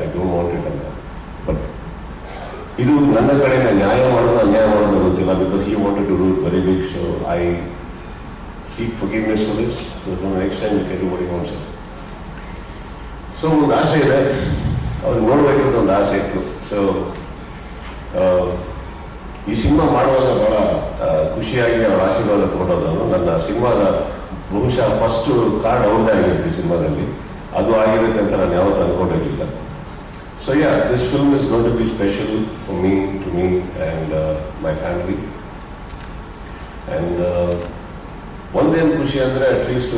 ಐ ಡೋಂಟ್ ವಾಂಟ್ ಇಟ್ ಅಂತ. ಬಟ್ ಇದು ನನ್ನ ಕಡೆಯಿಂದ ನ್ಯಾಯ ಮಾಡೋದು ಅನ್ಯಾಯ ಮಾಡೋದು ಗೊತ್ತಿಲ್ಲ, because he wanted to do it very big. So I seek forgiveness for this. So next time we can do what he wants. So ಒಂದು ಆಸೆ ಇದೆ, ಅವ್ರಿಗೆ ನೋಡ್ಬೇಕಂತ ಒಂದು ಆಸೆ ಇತ್ತು. ಸೊ ಈ ಸಿನಿಮಾ ಮಾಡುವಾಗ ಬಹಳ ಖುಷಿಯಾಗಿ ಅವ್ರ ಆಶೀರ್ವಾದ ತಗೊಂಡೋದು. ನನ್ನ ಸಿನಿಮಾದ ಬಹುಶಃ ಫಸ್ಟ್ ಕಾರ್ಡ್ ಅವ್ರದ್ದೇ ಆಗಿರುತ್ತೆ ಈ ಸಿನಿಮಾದಲ್ಲಿ. ಅದು ಆಗಿರುತ್ತೆ ಅಂತ ನಾನು ಯಾವತ್ತೂ ಅನ್ಕೊಂಡಿರಲಿಲ್ಲ. So this film is going to be special for me, to me and my family. And ಒಂದೇನು ಖುಷಿ ಅಂದರೆ, ಅಟ್ಲೀಸ್ಟ್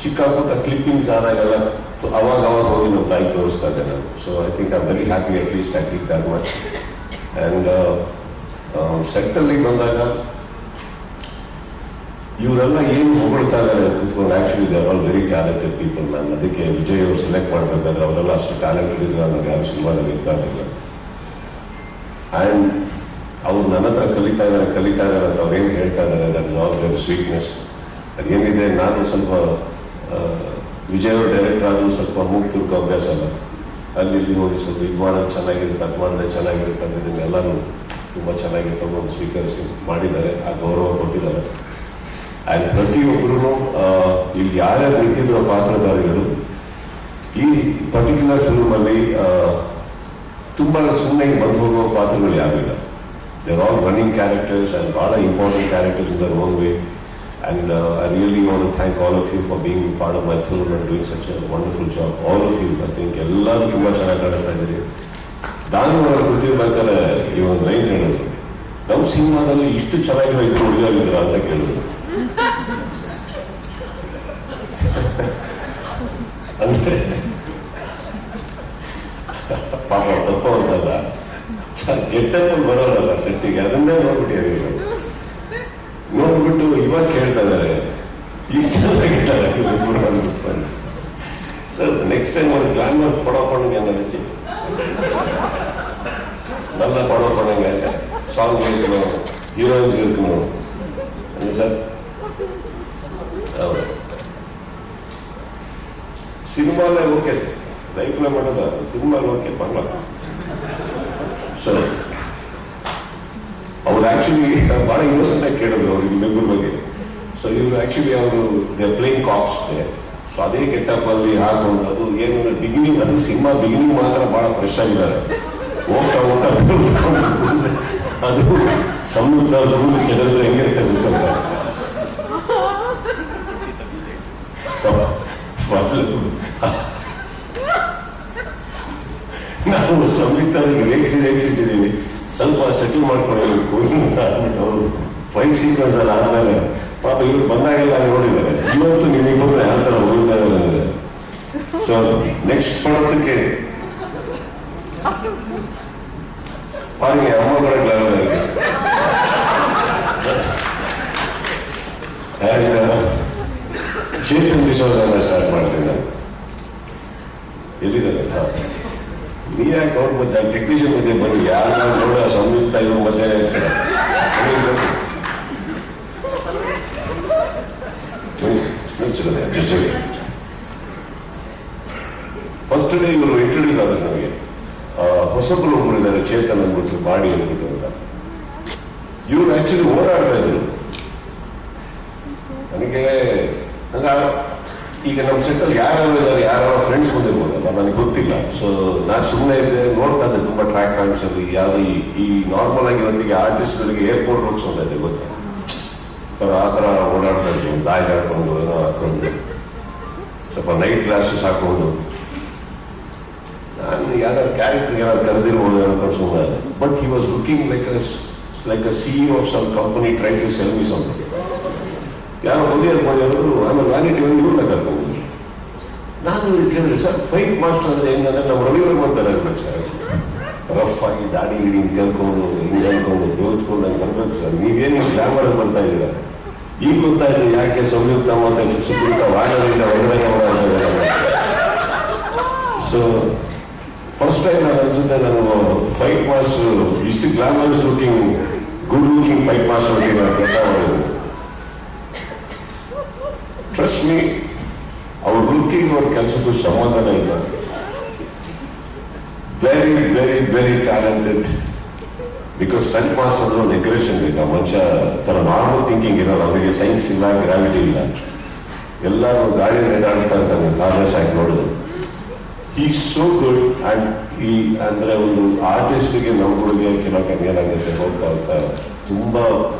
ಚಿಕ್ಕ ಪುಟ್ಟ ಕ್ಲಿಪ್ಪಿಂಗ್ಸ್ ಆದಾಗೆಲ್ಲ ಅವಾಗ ಹೋಗಿ ನಮ್ಮ ತಾಯಿ ತೋರಿಸ್ತಾ ಇದ್ದೆ ನಾನು. So I think I am very happy, at least I click that much. And ಸೆಟ್ಟಲ್ಲಿ ಬಂದಾಗ ಇವರೆಲ್ಲ ಏನು ಹೊಗಳ್ತಾ ಇದ್ದಾರೆ ಕೂತ್ಕೊಂಡು, actually they are all very talented people. ನಾನು ಅದಕ್ಕೆ ವಿಜಯ್ ಅವರು ಸೆಲೆಕ್ಟ್ ಮಾಡಬೇಕಾದ್ರೆ ಅವರೆಲ್ಲ ಅಷ್ಟು ಟ್ಯಾಲೆಂಟೆಡ್ ಇದ್ರು, ನನಗೆ ಯಾರು ಸಿನಿಮಾದಲ್ಲಿ ಇರ್ತಾ ಇರಲಿಲ್ಲ. ಆ್ಯಂಡ್ ಅವ್ರು ನನ್ನ ಹತ್ರ ಕಲಿತಾ ಇದ್ದಾರೆ ಅಂತ ಅವ್ರೇನು ಹೇಳ್ತಾ ಇದ್ದಾರೆ, that is all their sweetness. ಅದೇನಿದೆ, ನಾನು ಸ್ವಲ್ಪ ವಿಜಯ್ ಅವರು ಡೈರೆಕ್ಟರ್ ಆದರೂ ಸ್ವಲ್ಪ ಮೂಗು ತುರ್ಕೋ ಅಭ್ಯಾಸ ಅಲ್ಲ. ಅಲ್ಲಿ ಇಲ್ಲಿ ಹೋಗಿ ಸ್ವಲ್ಪ ಇದು ಮಾಡೋದು ಚೆನ್ನಾಗಿರುತ್ತೆ, ಅದು ಮಾಡಿದ್ರೆ ಚೆನ್ನಾಗಿರುತ್ತೆ ಅಂತ ಇದನ್ನೆಲ್ಲರೂ ತುಂಬ ಚೆನ್ನಾಗಿ ತಗೊಂಡು ಸ್ವೀಕರಿಸಿ ಮಾಡಿದ್ದಾರೆ, ಆ ಗೌರವ ಕೊಟ್ಟಿದ್ದಾರೆ. ಆ್ಯಂಡ್ ಪ್ರತಿಯೊಬ್ಬರೂ ಇಲ್ಲಿ ಯಾರ್ಯಾರು ನಿಂತಿರೋ ಪಾತ್ರಧಾರಿಗಳು ಈ ಪರ್ಟಿಕ್ಯುಲರ್ ಫಿಲ್ಮಲ್ಲಿ ತುಂಬ ಸುಮ್ಮನೆ ಬಂದು ಹೋಗುವ ಪಾತ್ರಗಳು ಯಾರಿಲ್ಲ. There all running characters and ಭಾಳ important characters in their own way. And I really want to thank all of you for being part of my film and doing such a wonderful job. All of you, I think, ಎಲ್ಲರೂ ತುಂಬ ಚೆನ್ನಾಗಿ ಕಾಣಿಸ್ತಾ ಇದ್ದೀರಿ. ನಾನು ಗೊತ್ತಿರ್ಬೇಕಾದ್ರೆ ಈ ಒಂದು line ಹೇಳಿದ್ರು, ನಮ್ಮ ಸಿನಿಮಾದಲ್ಲಿ ಇಷ್ಟು ಚೆನ್ನಾಗಿರೋ ಇದು ಹುಡುಗಿದ್ರ ಅಂತ ಕೇಳಿದ್ರು. ಅಂದ್ರೆ ಪಾಪ ತಪ್ಪ ಅಂತಲ್ಲ, ಗೆಟ್ಟಲ್ಲಿ ಬರೋಲ್ಲ ಸೆಟ್ಟಿಗೆ, ಅದನ್ನೇ ನೋಡ್ಬಿಟ್ಟಿದ್ದೀವಿ. ನೋಡ್ಬಿಟ್ಟು ಇವಾಗ ಕೇಳ್ತಾ ಇದ್ದಾರೆ ಇಷ್ಟು ಚೆನ್ನಾಗಿದ್ದಾರೆ ಸರ್. ನೆಕ್ಸ್ಟ್ ಟೈಮ್ ஒரு கிளாமர் படம் பண்ணுங்க நினைச்சு நல்ல படம் பண்ணுங்க, சாங் இருக்கணும், ஹீரோயின்ஸ் இருக்கணும் சார். ಸಿನಿಮಾಲೇ ಓಕೆ, ಲೈಫ್ಲ ಮಾಡೋದ ಸಿನಿಮಾಲ್ ಓಕೆ பண்ணலாம். ಸೊ ಅವ್ರು ಆಕ್ಚುಲಿ ಭಾಳ ಇನ್ನೋಸೆಂಟ್ ಆಗಿ ಕೇಳಿದ್ರು ಅವ್ರಿಗೆ ಮೆಂಬರ್ ಬಗ್ಗೆ. ಸೊ ಇವರು ಆಕ್ಚುಲಿ ಅವರು ದೇ ಪ್ಲೇಯಿಂಗ್ ಕಾಪ್ಸ್. ಸೊ ಅದೇ ಗೆಟಪ್ ಅಲ್ಲಿ ಹಾಕೊಂಡು ಅದು ಏನು ಬಿಗಿನಿಂಗ್, ಅದು ಸಿನಿಮಾ ಬಿಗಿನಿಂಗ್ ಮಾತ್ರ ಭಾಳ ಫ್ರೆಶ್ ಆಗಿದ್ದಾರೆ. ಹೋಗ್ತಾ ಹೋಗ್ತಾ ಅದು ಸಮುದ್ರ ಕೂದು ಕೆದರಿದ್ರೆ ಹೆಂಗಿರುತ್ತೆ ಗೊತ್ತಂತ. ನಾವು ಸಂಯುಕ್ತವಾಗಿ ರೇಗಿಸಿಟ್ಟಿದ್ದೀವಿ, ಸ್ವಲ್ಪ ಸೆಟಲ್ ಮಾಡ್ಕೊಳ್ಬೇಕು ಅಂದ್ಬಿಟ್ಟು ಅವರು ಫೈಟ್ ಸೀಕ್ವೆನ್ಸ್ ಅಲ್ಲಿ ಆದ್ಮೇಲೆ ಪಾಪ ಇವ್ರು ಬಂದಾಗೆಲ್ಲ ನೋಡಿದ್ದಾರೆ. ಇವತ್ತು ನಿಮ್ಮಿಬ್ಬರು ಯಾವ ಥರ ಹೋಗಿದ್ದಾರೆ ಅಂದರೆ. ಸೊ ನೆಕ್ಸ್ಟ್ ಪಡೋದಕ್ಕೆ ಅವನಿಗೆ ಅಮ್ಮಗಳ ಚೇತನ್ ಡಿಸೋಜನ್ನ ಸ್ಟಾರ್ಟ್ ಮಾಡ್ತೀನಿ ನಾನು. ಎಲ್ಲಿದ್ದಾರೆ ನೀ ಯಾಕೆ ಅವ್ರ ಮತ್ತೆ ಟೆಕ್ನಿಷಿಯನ್ ಮಧ್ಯೆ ಬನ್ನಿ, ಯಾರು ನೋಡ ಸಂಯುಕ್ತ ಇವ್ರ ಮಧ್ಯೆ ಫಸ್ಟ್ ಡೇ ಇವರು ಇಂಟ್ರೊಡ್ಯೂಸ್ ಆದ್ರೆ ನಮಗೆ ಹೊಸಬ್ರು ಒಬ್ಬರು ಇದ್ದಾರೆ, ಚೇತನ್ ಅಂದ್ಬಿಟ್ಟು, ಬಾಡಿ ಅಂದ್ಬಿಟ್ಟು ಅಂತ. ಇವ್ರು ಆಕ್ಚುಲಿ ಓಡಾಡ್ತಾ ಇದ್ರು. ನನಗೆ ಈಗ ನಮ್ಮ ಸೆಟ್ಟಲ್ಲಿ ಯಾರು ಇದ್ದಾರೆ, ಯಾರು ಫ್ರೆಂಡ್ಸ್ ಬಂದಿರ್ಬೋದಲ್ಲ, ನನಗೆ ಗೊತ್ತಿಲ್ಲ. ಸೊ ನಾನು ಸುಮ್ಮನೆ ಇದ್ದೆ, ನೋಡ್ತಾ ಇದ್ದೆ ತುಂಬ ಟ್ರ್ಯಾಕ್ ಡ್ಯಾನ್ಸ್ ಅಲ್ಲಿ ಯಾವುದು ಈ ನಾರ್ಮಲ್ ಆಗಿ ಇವತ್ತಿಗೆ ಆರ್ಟಿಸ್ಟ್ಗಳಿಗೆ ಏರ್ಪೋರ್ಟ್ ರೂಟ್ಸ್ ಅಂತ ಇದೆ ಗೊತ್ತಾ, ಆ ಥರ ಓಡಾಡ್ತಾ ಇದ್ರು, ದಾಯಿ ಹಾಕೊಂಡು ಏನೋ ಹಾಕೊಂಡು ಸ್ವಲ್ಪ ನೈಟ್ ಗ್ಲಾಸಸ್ ಹಾಕೊಂಡು. ನಾನು ಯಾವ್ದಾದ್ರು ಕ್ಯಾರೆಕ್ಟರ್ ಯಾರು ಕರೆದಿರ್ಬೋದು ಅನ್ಕೊಂಡು ಸುಮ್ಮನೆ. But he was looking like a CEO of some company try to sell me something. ಯಾರೋ ಬಂದಿರೋದು ಆಮೇಲೆ ವ್ಯಾಲಿಟಿ ಒಂದು ಇವ್ರನ್ನ ಕರ್ಕೊಂಡು ನಾನು ಕೇಳಿದ್ರೆ, ಸರ್ ಫೈಟ್ ಮಾಸ್ಟರ್ ಅಂದ್ರೆ ಹೆಂಗಂದ್ರೆ ನಮ್ಮ ರವಿವರ್ಮ ಅಂತಾರೆ ಇರ್ಬೇಕು ಸರ್, ರಫ್ ಆಗಿ ದಾಡಿ ಗಿಡಿ ಕೇಳ್ಕೊಂಡು ಹಿಂಗೆ ಹೇಳ್ಕೊಂಡು ಜೋಚ್ಕೊಂಡು ಹಂಗೆ ಬರ್ಬೇಕು ಸರ್. ನೀವೇನು ಗ್ಲಾಮರ್ ಬರ್ತಾ ಇದ್ದೀರಾ, ಈಗ ಗೊತ್ತಾಯ್ತು ಯಾಕೆ ಸಂಯುಕ್ತ ಮತ್ತೆ ಸುಪ್ರೀತ ವಾರದಿಂದ ಹೊರಗಡೆ ಓಡಾಡ್ತಾ. ಸೊ ಫಸ್ಟ್ ಟೈಮ್ ನಾನು ಅನ್ಸುತ್ತೆ ನಾನು ಫೈಟ್ ಮಾಸ್ಟರ್ ಇಷ್ಟು glamorous looking, good looking fight master ಬಗ್ಗೆ ನಾನು ಕೆಲಸ ಮಾಡಿದ್ರು. ಟ್ರಸ್ಟ್ ಮೀ, ಅವ್ರ ಲುಕಿಂಗ್ ಅವ್ರ ಕೆಲಸಕ್ಕೂ ಸಂಬಂಧನೇ ಇಲ್ಲ. Very very very talented. Because stunt master ಅಂದ್ರೆ ಒಂದು ಎಗ್ರೆಷನ್ ಬೇಕು. ಆ ಮನುಷ್ಯ ತರ ನಾರ್ಮಲ್ ಥಿಂಕಿಂಗ್ ಇರೋದು, ಅವರಿಗೆ ಸೈನ್ಸ್ ಇಲ್ಲ, ಗ್ರಾವಿಟಿ ಇಲ್ಲ, ಎಲ್ಲರೂ ಗಾಡಿ ನೆದಾಡಿಸ್ತಾ ಇರ್ತಾನೆ ಕಾರ್ಲೆಸ್ ಆಗಿ ನೋಡಿದ್ರು. ಈ ಸೋ ಗುಡ್. ಅಂಡ್ ಈ ಅಂದ್ರೆ ಒಂದು ಆರ್ಟಿಸ್ಟ್ಗೆ ನಮ್ಮ ಹುಡುಗಿ ಕೆಲವೊಂದು ಏನಾಗುತ್ತೆ ಹೋಗ್ತಾ ಹೋಗ್ತಾ ತುಂಬಾ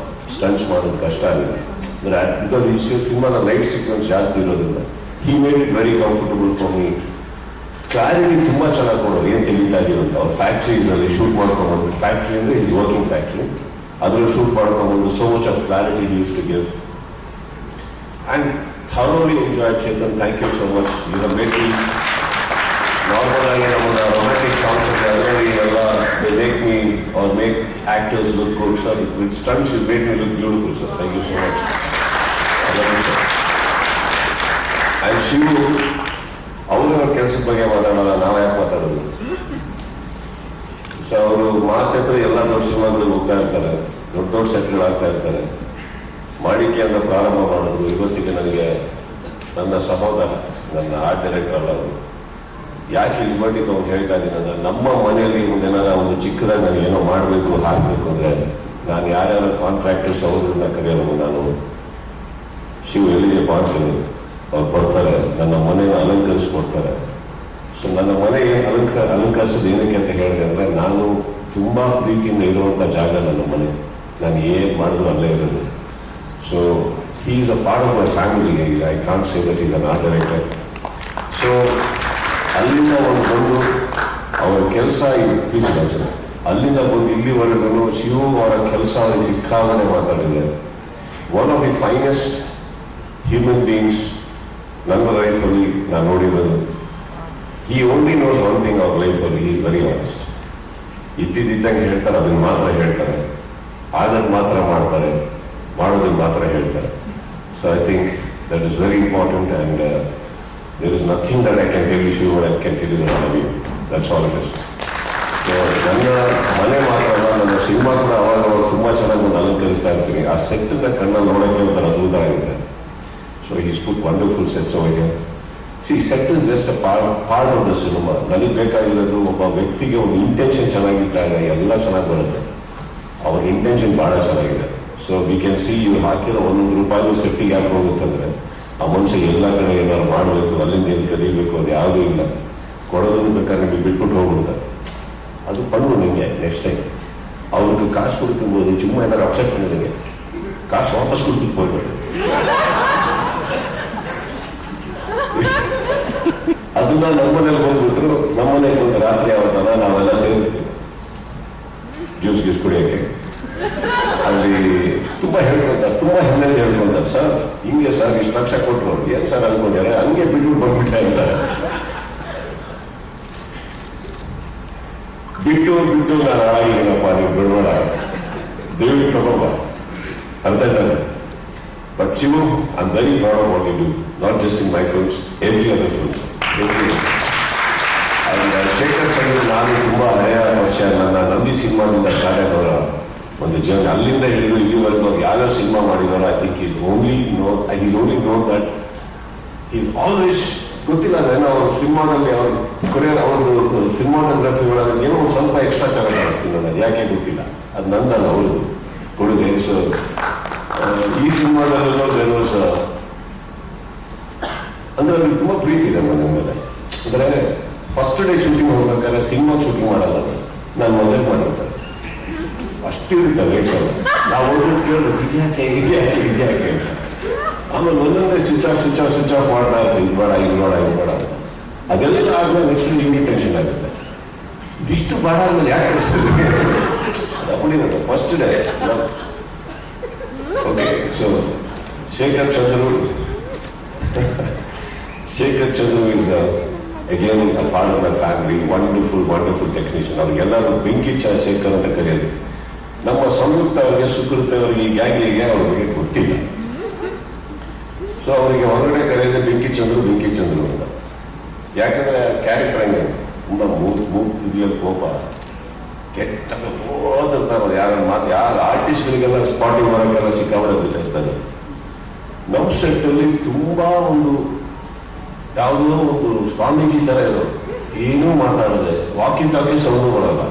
ಸ್ಟಂಟ್ಸ್ ಮಾಡೋದು ಕಷ್ಟ ಆಗುತ್ತೆ. ಬಿಕಾಸ್ ಈ ಸಿನಿಮಾದ ಲೈಟ್ ಸೀಕ್ವೆನ್ಸ್ ಜಾಸ್ತಿ ಇರೋದಿಲ್ಲ. He made it very comfortable for me. Clarity ತುಂಬಾ ಚೆನ್ನಾಗಿ ಕೊಡೋರು, ಏನ್ ತೆಗಿತಾ ಇದೀವಿ ಅಂತ. ಅವ್ರ ಫ್ಯಾಕ್ಟ್ರೀಸ್ ಅಲ್ಲಿ ಶೂಟ್ ಮಾಡ್ಕೊಂಡ್ಬಂದು, ಫ್ಯಾಕ್ಟ್ರಿ ಅಂದ್ರೆ ಈಸ್ ವರ್ಕಿಂಗ್ ಫ್ಯಾಕ್ಟ್ರಿ, ಅದ್ರಲ್ಲಿ ಶೂಟ್ ಮಾಡ್ಕೊಂಡ್ಬಂದು so much of clarity use to give. And thoroughly enjoy. Chetan, thank you so much. You have made me normal ಆಗಿ ನಮ್ಮ ರೊಮ್ಯಾಂಟಿಕ್ ಸಾಂಗ್ಸ್ ಎಲ್ಲ they make me are make actors look good. Sir with stunts you made me look beautiful sir. Thank you so much. And Shivu ಅವ್ರ ಕೆಲಸದ ಬಗ್ಗೆ ಮಾತಾಡೋಲ್ಲ, ನಾವು ಯಾಕೆ ಮಾತಾಡೋದು? So ಅವರು ಮಾತಾಡಿದ್ರೆ ಎಲ್ಲ ದೊಡ್ಡ ಸಿನಿಮಾಗಳಿಗೆ ಹೋಗ್ತಾ ಇರ್ತಾರೆ, ದೊಡ್ಡ ದೊಡ್ಡ ಸೆಟ್ಗಳು ಆಗ್ತಾ ಇರ್ತಾರೆ. ಮಾಡಿಕೆ ಅಂತ ಪ್ರಾರಂಭ ಮಾಡಿದ್ರು. ಇವತ್ತಿಗೆ ನನಗೆ ನನ್ನ ಸಹೋದರ, ನನ್ನ ಆರ್ಟ್ ಡೈರೆಕ್ಟರ್ ಅಲ್ಲ ಅವರು, ಯಾಕೆ ಲಿಬರ್ಟಿ ತಗೊಂಡು ಹೇಳ್ತಾ ಇದ್ದೀನಿ ಅಂದ್ರೆ, ನಮ್ಮ ಮನೆಯಲ್ಲಿ ಮುಂದೆನಾರ ಒಂದು ಚಿಕ್ಕದಾಗಿ ನಾನು ಏನೋ ಮಾಡಬೇಕು ಹಾಕಬೇಕು ಅಂದರೆ ನಾನು ಯಾರ್ಯಾರು ಕಾಂಟ್ರಾಕ್ಟರ್ಸ್ ಅವ್ರನ್ನ ಕರೆಯೋದು. ನಾನು ಶಿವ ಎಲ್ಲಿದೆಯಪ್ಪ ಅಂತೀನಿ, ಅವ್ರು ಬರ್ತಾರೆ, ನನ್ನ ಮನೆನ ಅಲಂಕರಿಸ್ಕೊಡ್ತಾರೆ. ಸೊ ನನ್ನ ಮನೆ ಅಲಂಕರಿಸೋದು ಏನಕ್ಕೆ ಅಂತ ಹೇಳಿದೆ ಅಂದರೆ, ನಾನು ತುಂಬ ಪ್ರೀತಿಯಿಂದ ಇರುವಂಥ ಜಾಗ ನನ್ನ ಮನೆ. ನಾನು ಏನು ಮಾಡಿದ್ರು ಅಲ್ಲೇ ಇರೋದು. So he is a part of my family. I can't say that is an art director. So ಅಲ್ಲಿಂದ ಒಂದು ಬಂದು ಅವರ ಕೆಲಸ ಪ್ಲೀಸ್ ಅಲ್ಲಿಂದ ಬಂದು ಇಲ್ಲಿವರೆಗೂ ಶಿವು ಅವರ ಕೆಲಸ ಅವರಿಗೆ ಸಿಕ್ಕಾಗಲೇ ಮಾತಾಡಿದೆ. One of the finest human beings ನನ್ನ ಲೈಫಲ್ಲಿ ನಾನು ನೋಡಿರೋದು. ಈ ಓನ್ಲಿ ನೋಸ್ ಒನ್ ಥಿಂಗ್ ಅವ್ರ ಲೈಫಲ್ಲಿ, ಈಸ್ ವೆರಿ ಆನೆಸ್ಟ್. ಇದ್ದಿದ್ದಂಗೆ ಹೇಳ್ತಾರೆ, ಅದನ್ನು ಮಾತ್ರ ಹೇಳ್ತಾರೆ, ಆದದ್ದು ಮಾತ್ರ ಮಾಡ್ತಾರೆ, ಮಾಡೋದನ್ನು ಮಾತ್ರ ಹೇಳ್ತಾರೆ. So I think that is very important, and there is nothing that I can tell you, Shivu, I can tell you that I love you. That's all it is. So ನನ್ನ ಮನೆ ಮಾತ್ರ ಅಲ್ಲ, ನನ್ನ ಸಿನಿಮಾ ಕೂಡ ಅವಾಗ ತುಂಬ ಚೆನ್ನಾಗಿ ಒಂದು ಅಲಂಕರಿಸ್ತಾ ಇರ್ತೀನಿ. ಆ ಸೆಟ್ಟಿಂದ ಕಣ್ಣಲ್ಲಿ ನೋಡೋಕ್ಕೆ ಒಂಥರ ಅದ್ಭುತ ಆಗುತ್ತೆ. So is put wonderful sets over here. C set is just a part of the cinema. ನನಗೆ ಬೇಕಾಗಿರೋದು ಒಬ್ಬ ವ್ಯಕ್ತಿಗೆ ಒಂದು ಇಂಟೆನ್ಷನ್ ಚೆನ್ನಾಗಿದ್ದಾಗ ಎಲ್ಲ ಚೆನ್ನಾಗಿ ಬರುತ್ತೆ. ಅವ್ರ ಇಂಟೆನ್ಷನ್ ಭಾಳ ಚೆನ್ನಾಗಿದೆ. ಸೊ ವಿ ಕ್ಯಾನ್ ಸಿ ಇವ್ರು ಹಾಕಿರೋ ಒಂದೊಂದು ರೂಪಾಯಿಗೂ ಸೆಟ್ಟಿಗೆ ಯಾಕೆ ಹೋಗುತ್ತಂದ್ರೆ ಆ ಮನುಷ್ಯ ಎಲ್ಲ ಕಡೆ ಏನಾದ್ರು ಮಾಡಬೇಕು, ಅಲ್ಲಿಂದ ಎಲ್ಲಿ ಕದೀಬೇಕು, ಅದು ಯಾವುದೂ ಇಲ್ಲ. ಕೊಡೋದನ್ನು ಬೇಕಾದ್ರೆ ನಿಮಗೆ ಬಿಟ್ಬಿಟ್ಟು ಹೋಗ್ಬಿಡ್ತಾರೆ. ಅದು ಪಣ್ಣು ನಿಮಗೆ ನೆಕ್ಸ್ಟ್ ಟೈಮ್ ಅವ್ರಿಗೆ ಕಾಸು ಕೊಡ್ತಿರ್ಬೋದು, ಸುಮ್ಮನೆ ಏನಾದ್ರು ಅಪ್ಸೆಟ್ ಮಾಡಿದಂಗೆ ಕಾಸು ವಾಪಸ್ ಕೊಡ್ತಿರ್ಬೋದು. ಅದನ್ನ ನಮ್ಮನೇಲಿ ಹೋಗ್ಬಿಟ್ರು, ನಮ್ಮನೆಗೆ ಒಂದು ರಾತ್ರಿ ಅವತ್ತನ ನಾವೆಲ್ಲ ಸೇರಿರ್ತೀವಿ ಜ್ಯೂಸ್ ಗೀಸ್ ಕುಡಿಯೋಕ್ಕೆ. ಅಲ್ಲಿ ತುಂಬ ಹೇಳ್ಕೊಂತಾರೆ, ತುಂಬ ಹೆಮ್ಮೆಯಿಂದ ಹೇಳ್ಕೊಂತಾರೆ, ಸರ್ ಹಿಂಗೆ ಸರ್ ಇಷ್ಟು ಲಕ್ಷ ಕೊಟ್ಟರು, ಏನು ಸರ್ ಅನ್ಕೊಂಡ್ಯಾರೆ, ಹಂಗೆ ಬಿಟ್ಬಿಟ್ಟು ಬಂದ್ಬಿಟ್ಟೆ ಅಂತಾರೆ. ಬಿಟ್ಟು ನಾನು ಹಾಳಾಗಿದ್ದೀನಪ್ಪ, ನೀವು ಬಿಡಬೇಡ, ದಯವಿಟ್ಟು ತಗೋಬ, ಅರ್ಥ ಇದ್ದಾರೆ. But Shivu, I am very proud of what you do, not just in my films, every other films. Shekhar Chandra, ನಾನು ತುಂಬ ಹಳೆಯ ವರ್ಷ ನನ್ನ ನಂದಿ ಸಿನಿಮಾದಿಂದ ಸ್ಟಾರ್ಟ್ ಆದವರ ಒಂದು ಜರ್ನಿ, ಅಲ್ಲಿಂದ ಹಿಡಿದು ಇಲ್ಲಿವರೆಗೂ ಅವ್ರು ಯಾವ್ಯಾವ ಸಿನಿಮಾ ಮಾಡಿದಾರೋ I think is only known that is always ಗೊತ್ತಿಲ್ಲ ಅದೇನೋ ಅವ್ರ ಸಿನಿಮಾದಲ್ಲಿ ಅವ್ರ ಕೊನೆಯ ಅವ್ರದ್ದು ಸಿನಿಮಾಟೋಗ್ರಫಿ ಒಳಗೆ ಏನೋ ಒಂದು ಸ್ವಲ್ಪ ಎಕ್ಸ್ಟ್ರಾ ಚೆನ್ನಾಗಿ ಕಾಣಿಸ್ತೀನಿ ನನಗೆ, ಯಾಕೆ ಗೊತ್ತಿಲ್ಲ, ಅದು ನಂದಲ್ಲ ಅವ್ರದ್ದು ಕೊಡುಗೆ. ಸೊ ಈ ಸಿನಿಮಾದಲ್ಲೂ ದೇವರ್ಸ್ ಅಂದ್ರೆ ಅವ್ರಿಗೆ ತುಂಬ ಪ್ರೀತಿ ಇದೆ ಮನೆ ಮೇಲೆ. ಅಂದರೆ ಫಸ್ಟ್ ಡೇ ಶೂಟಿಂಗ್ ಹೋಗ್ಬೇಕಾದ್ರೆ ಸಿನಿಮಾ ಶೂಟಿಂಗ್ ಮಾಡಲ್ಲ, ನಾನು ಮೊದಲೇ ಮಾಡಿರ್ತಾರೆ, ಅಷ್ಟಿರುತ್ತೆ ರೇಟ್ಸ್ ಅಲ್ಲ. ನಾವು ಓದಿ ಕೇಳಿದ್ರು ಇದ್ಯಾಕೆ ಅಂತ. ಆಮೇಲೆ ಒಂದೊಂದೇ ಸ್ವಿಚ್ ಆಫ್ ಮಾಡ್ತಾ ಇರ್ತೀವಿ, ಇದು ಬೇಡ ಅಂತ. ಅದೆಲ್ಲ ಆದ್ಮೇಲೆ ನೆಕ್ಸ್ಟ್ ನಿಮಗೆ ಟೆನ್ಷನ್ ಆಗುತ್ತೆ, ಇದಿಷ್ಟು ಬೇಡ ಆದ್ಮೇಲೆ ಯಾಕೆ ಕಳಿಸ್ತಿದ್ವಿ ಅಪ್ಪಿದೆ first day. Okay, so Shekhar Chandru is again a part of my family, wonderful technician. ಅವ್ರಿಗೆಲ್ಲರೂ ಬೆಂಕಿ ಶೇಖರ್ ಅಂತ ಕರೆಯೋದು. ನಮ್ಮ ಸಂಯುಕ್ತ ಅವರಿಗೆ, ಸುಕೃತ ಅವರಿಗೆ, ಈ ಗ್ಯಾಂಗಿಗೆ ಅವ್ರಿಗೆ ಗೊತ್ತಿಲ್ಲ. ಸೊ ಅವರಿಗೆ ಹೊರಗಡೆ ಕರೆಯೋದೇ ಬೆಂಕಿ ಚಂದ್ರು ಅಂತ. ಯಾಕಂದ್ರೆ ಕ್ಯಾರೆಕ್ಟರ್ ಹಂಗೆ ತುಂಬ ಮೂಗ್ತಿದೆಯಲ್ಲಿ ಕೋಪ, ಕೆಟ್ಟ ಓದಿರ್ತಾರೆ. ಯಾರು ಆರ್ಟಿಸ್ಟ್ಗಳಿಗೆಲ್ಲ ಸ್ಪಾಟಿಂಗ್ ಬರೋಕ್ಕೆಲ್ಲ ಸಿಕ್ಕಾಬಡೆ ಬಿಟ್ಟಿರ್ತಾರೆ. ನಮ್ಮ ಸೆಟ್ಟಲ್ಲಿ ತುಂಬ ಒಂದು ಯಾವುದೋ ಒಂದು ಸ್ವಾಮೀಜಿ ಥರ ಇರೋದು, ಏನೂ ಮಾತಾಡದೆ, ವಾಕಿಂಗ್ ಟಾಕಿಂಗ್ ಸೌಂಡು ಬರೋಲ್ಲ.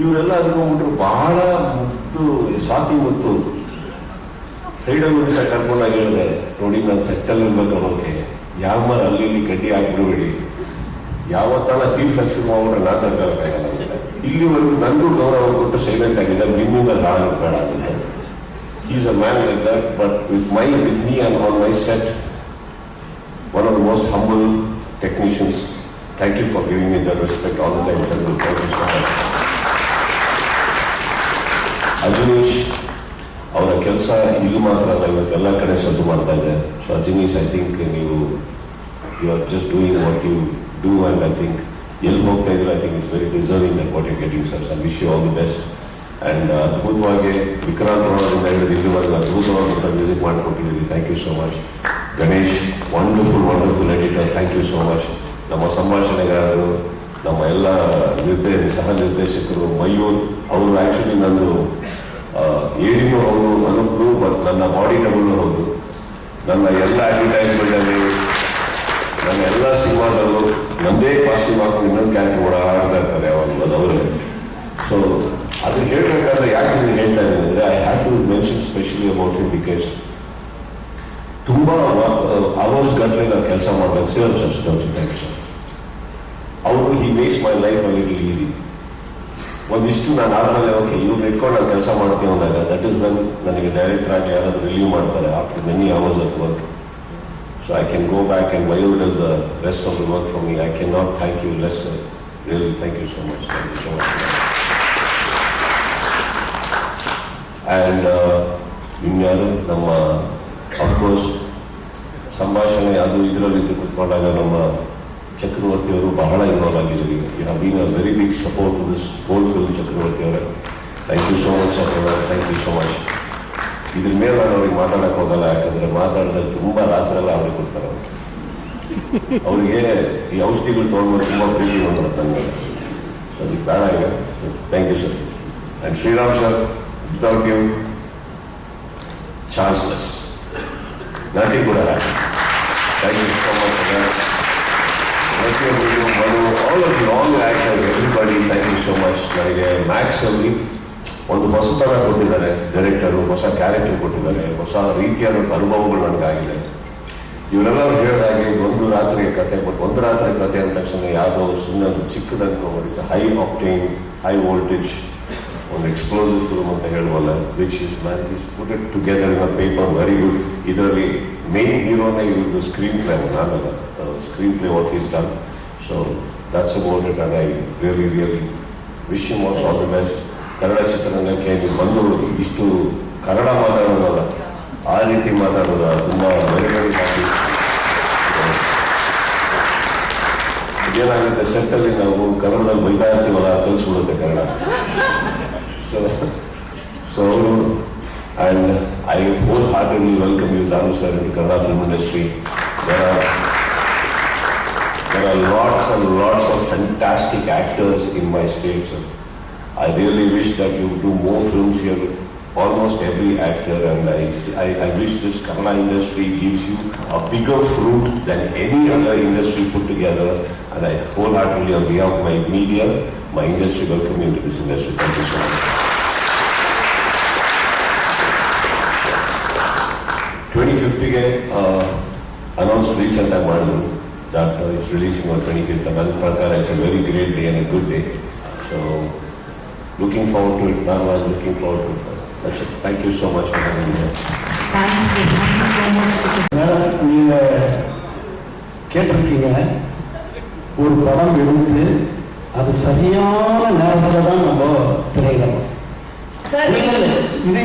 ಇವರೆಲ್ಲ ಅನ್ಕೊಂಡ್ಬಿಟ್ರು ಬಹಳ ಮುತ್ತು, ಸ್ವಾತಿ ಮುತ್ತು. ಸೈಡಲ್ಲಿ ಒಂದು ಸೆಟ್ ಕರ್ಕೊಂಡಾಗ ಹೇಳಿದೆ, ನೋಡಿ ನಾನು ಸೆಟ್ಟಲ್ಲಿ ಇರ್ಬೇಕು ಅನ್ನೋಕೆ, ಯಾವ ಮಾರ ಅಲ್ಲಿ ಇಲ್ಲಿ ಗಡ್ಡಿ ಹಾಕ್ಬಿಡ್ಬೇಡಿ, ಯಾವತ್ತಾನ ತೀರ್ಸಕ್ಕೆ ಶುರು ಮಾಡ್ಬಿಟ್ರೆ ನಾ ತಡ್ಕೊಳಕ್ಕಾಗಲ್ಲ. ಇಲ್ಲಿವರೆಗೂ ನನಗೂ ಗೌರವ ಕೊಟ್ಟು ಸೈಲೆಂಟ್ ಆಗಿದ್ದಾರೆ, ನಿಮ್ಮಿಂದ ಹಾಳು ಬೇಡ ಅಂತ. Is a man like that. But with me and on my set, one of the most humble technicians. Thank you for giving me that respect all the time. Thank you so much. Ajaneesh ಅವರ ಕೆಲಸ ಇಲ್ಲಿ ಮಾತ್ರ ಅಲ್ಲ, ಇವತ್ತೆಲ್ಲ ಕಡೆ ಸದ್ದು ಮಾಡ್ತಾ ಇದೆ. ಸೊ ಅಜನೀಶ್, ಐ ಥಿಂಕ್ ನೀವು you are just doing what you do, and I think ಎಲ್ಲಿ ಹೋಗ್ತಾ ಇದ್ರೆ I think it's very deserving that what you getting sir. I wish you all the best. And ಅದ್ಭುತವಾಗಿ ವಿಕ್ರಾಂತ್ ಅವರಿಂದ ಹಿಡಿದು ಇಲ್ಲಿವರೆಗೂ ಅದ್ಭುತವಾದಂಥ ಮ್ಯೂಸಿಕ್ ಮಾಡಿಕೊಟ್ಟಿದ್ದೀರಿ. Thank you so much. Ganesh, wonderful editor, thank you so much. ನಮ್ಮ ಸಂಭಾಷಣೆಗಾರರು, ನಮ್ಮ ಎಲ್ಲ ಸಹ ನಿರ್ದೇಶಕರು, ಮಯೂರ್ ಅವರು ಆ್ಯಕ್ಚುಲಿ ನಂದು ಏಡಿನೂ ಹೌದು, ಅನುಪ್ರು, ಮತ್ತು ನನ್ನ ಬಾಡಿ ಡಬಲ್ಲು ಹೌದು. ನನ್ನ ಎಲ್ಲ ಅಡ್ವರ್ಟೈಸ್ಮೆಂಟಲ್ಲಿ, ನನ್ನ ಎಲ್ಲ ಸಿನಿಮಾದಲ್ಲೂ ನಮ್ಮದೇ ಕಾಸ್ಟ್ಯೂಮ್ ಹಾಕೊಂಡು ಇನ್ನೊಂದು ಕ್ಯಾರೆಕ್ಟರ್ ಓಡಾಡ್ತಾ ಇರ್ತಾರೆ ಯಾವಾಗಲೂ, ಅದು ಅವರೇ. ಸೊ ಅದು ಹೇಳಬೇಕಾದ್ರೆ ಯಾಕೆ ಇದನ್ನು ಹೇಳ್ತಾ ಇದ್ದೀನಿ ಅಂದರೆ, I have to mention specially about him, because ತುಂಬ ಅವರ್ಸ್ ಗಂಟಲೆ ನಾವು ಕೆಲಸ ಮಾಡಬೇಕು. ಸೇಲ್ಸ್ ಅವರು he makes my life a little easy. ಒಂದಿಷ್ಟು ನಾನು ಆದಮೇಲೆ ಓಕೆ ಇವ್ರು ಇಟ್ಕೊಂಡು ನಾನು ಕೆಲಸ ಮಾಡ್ತೀವಿ ಅಂದಾಗ, ದಟ್ ಈಸ್ ವೆನ್ ನನಗೆ ಡೈರೆಕ್ಟರ್ ಆಗಿ ಯಾರಾದರೂ ರಿಲೀವ್ ಮಾಡ್ತಾರೆ after many hours of work. So I can go back and why would is the rest of the work for me. I can not thank you less. Really thank you so much. Thank you so much. And ಇನ್ಯಾರು ನಮ್ಮ of course ಸಂಭಾಷಣೆ ಅದು ಇದರಲ್ಲಿ ಕೂತ್ಕೊಂಡಾಗ ನಮ್ಮ ಚಕ್ರವರ್ತಿ ಅವರು ಬಹಳ involve ಆಗಿದ್ದೀರಿ. You have been a very big support to this whole film. Chakravarthi ಅವರೇ, thank you so much sir. Thank you so much. ಇದ್ರ ಮೇಲೆ ನಾನು ಅವ್ರಿಗೆ ಮಾತಾಡಕ್ಕೆ ಹೋಗಲ್ಲ, ಯಾಕಂದ್ರೆ ಮಾತಾಡಿದ್ರೆ ತುಂಬಾ ರಾತ್ರಿ ಎಲ್ಲ ಅವ್ರಿಗೆ ಕೊಡ್ತಾರೆ. ಅವ್ರಿಗೆ ಈ ಔಷಧಿಗಳು ತೊಗೊಂಡು ತುಂಬಾ ಪ್ರೀತಿ ಬಂದ್ಬಿಡುತ್ತೆ ನನಗೆ, ಅದಕ್ಕೆ ಬೇಡ ಈಗ. Thank you sir. And Shriram sir, without you chanceless, nothing could have happened. Thank you so much for that. Thank you, Manu, all of you, all the actors, everybody, thank you so much. ನನಗೆ Max ಅಲ್ಲಿ ಒಂದು ಹೊಸತನ ಕೊಟ್ಟಿದ್ದಾರೆ director, ಹೊಸ character ಕೊಟ್ಟಿದ್ದಾರೆ, ಹೊಸ ರೀತಿಯಾದಂಥ ಅನುಭವಗಳು ನನಗಾಗಿದೆ. ಇವರೆಲ್ಲರೂ ಹೇಳಿದಾಗೆ ಒಂದು ರಾತ್ರಿ ಕತೆ, ಬಟ್ ಒಂದು ರಾತ್ರಿ ಕತೆ ಅಂದ ತಕ್ಷಣ ಯಾವುದೋ ಸುಮ್ಮನೆ ಚಿಕ್ಕದನ್ಕೊಂಡು ಹೈ ಆಪ್ಟೇನ್, ಹೈ ವೋಲ್ಟೇಜ್ ಒಂದು ಎಕ್ಸ್ಪ್ಲೋಸಿವ್ ಫಿಲ್ಮ್ ಅಂತ ಹೇಳ್ಬೋಲ್ಲ, which is put it together in a paper, very good. ಇದರಲ್ಲಿ ಮೇನ್ ಹೀರೋನೇ ಇರೋದು ಸ್ಕ್ರೀನ್ ಪ್ಲೇ, ನಾನಲ್ಲ, screenplay what is done. So that's about it. And I really wish him also all the best. Kannada ಚಿತ್ರರಂಗಕ್ಕೆ ನೀವು ಬಂದು ಇಷ್ಟು ಕನ್ನಡ ಮಾತಾಡೋದಲ್ಲ, ಆ ರೀತಿ ಮಾತಾಡೋದು ತುಂಬ ವೆರಿ ವೆರಿ ಹ್ಯಾಪಿ. ಏನಾಗುತ್ತೆ ಸೆಟ್ಟಲ್ಲಿ ನಾವು ಕನ್ನಡದಲ್ಲಿ ಬೈತಾ ಇರ್ತೀವಲ್ಲ, ಕಲಿಸ್ಬಿಡುತ್ತೆ Kannada. So and I wholeheartedly welcome you, Danu sir, into Kannada film industry. There are lots and lots of fantastic actors in my state, sir. I really wish that you do more films here with almost every actor, and I wish this Kannada industry gives you a bigger fruit than any other industry put together. And I wholeheartedly, on behalf of my media, my industry, welcome you into this industry. Thank you so much. 25th announced recent I ಮಾಡಿದ್ರು that it's releasing on 25th. And as ಪ್ರಕಾರ it's a very great day and a good day. So looking forward to it. Now I'm looking forward to it. That's it. Thank you so much for having me here. Thank you so much. Madam, நீங்கள் கேட்டிருக்கீங்க, ஒரு படம் எடுத்து அது சரியான நேரத்தில் தான் நம்ம திரையிடணும்.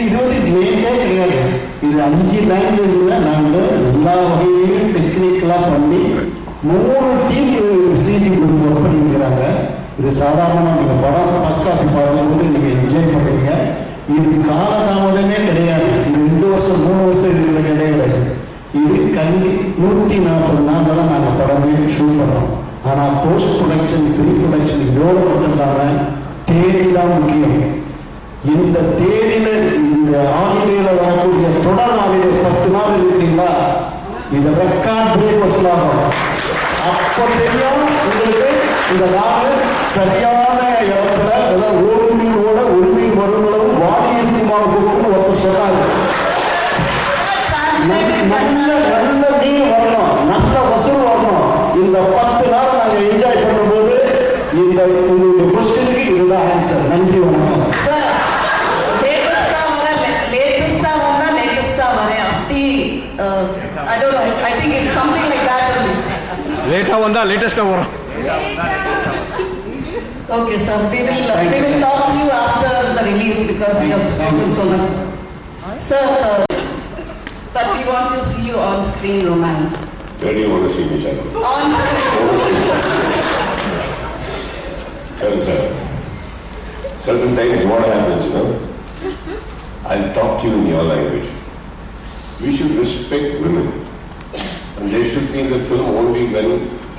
இது வந்து லேட்டே கிடையாது. இது 5 லாங்குவேஜில் நாங்கள் எல்லா வகையிலையும் டெக்னிக்கலாக பண்ணி 3 டீம் சிஜி குரூப் ஒர்க் பண்ணிக்கிறாங்க. இது சாதாரணமாக நீங்கள் படம் ஃபர்ஸ்ட் காப்பி பாடும்போது நீங்கள் என்ஜாய் பண்ணுறீங்க. இது காலதாமதமே கிடையாது. இது 2 வருஷம் 3 வருஷம் இருக்கிற கிடையாது. இது 140 நாளில் தான் நாங்கள் படமே ஷூட் பண்ணுறோம். ஆனால் போஸ்ட் ப்ரொடக்ஷன், ப்ரீ ப்ரொடக்ஷன் இதோடு மட்டும்தான தேதி தான் முக்கியம். இந்த தேதியில் இந்த ஹாலிடேல வரக்கூடிய தொடர் ஹாலிடே 10 நாள் இருக்கீங்களா, இந்த ரெக்கார்ட் பிரேக் வசூலாகும். அப்போ தெரியும் உங்களுக்கு இந்த நாள் சரியான இடத்துல, அதாவது ஒரு மீனோட ஒரு மீன் வருங்களும் வாடி இருக்குமான கொடுக்கும் ஒருத்தர் சொன்னாங்க. நல்ல மீன் வரணும், நல்ல வசூல் வரணும். இந்த 10 நாள் நாங்கள் என்ஜாய் பண்ணும்போது இந்த உங்களுடைய கொஸ்டினுக்கு இதுதான் ஆன்சர். நன்றி, வணக்கம். I don't know. I think it's something like that only. Later on the latest hour. Okay, sir. We will talk to you after the release because we have spoken so much. Sir, but we want to see you on screen, Romance. Where do you want to see me, Sharon? On screen. Well, sir, certain times what happens, you know, I'll talk to you in your language. We should respect women, and they should be in the film only when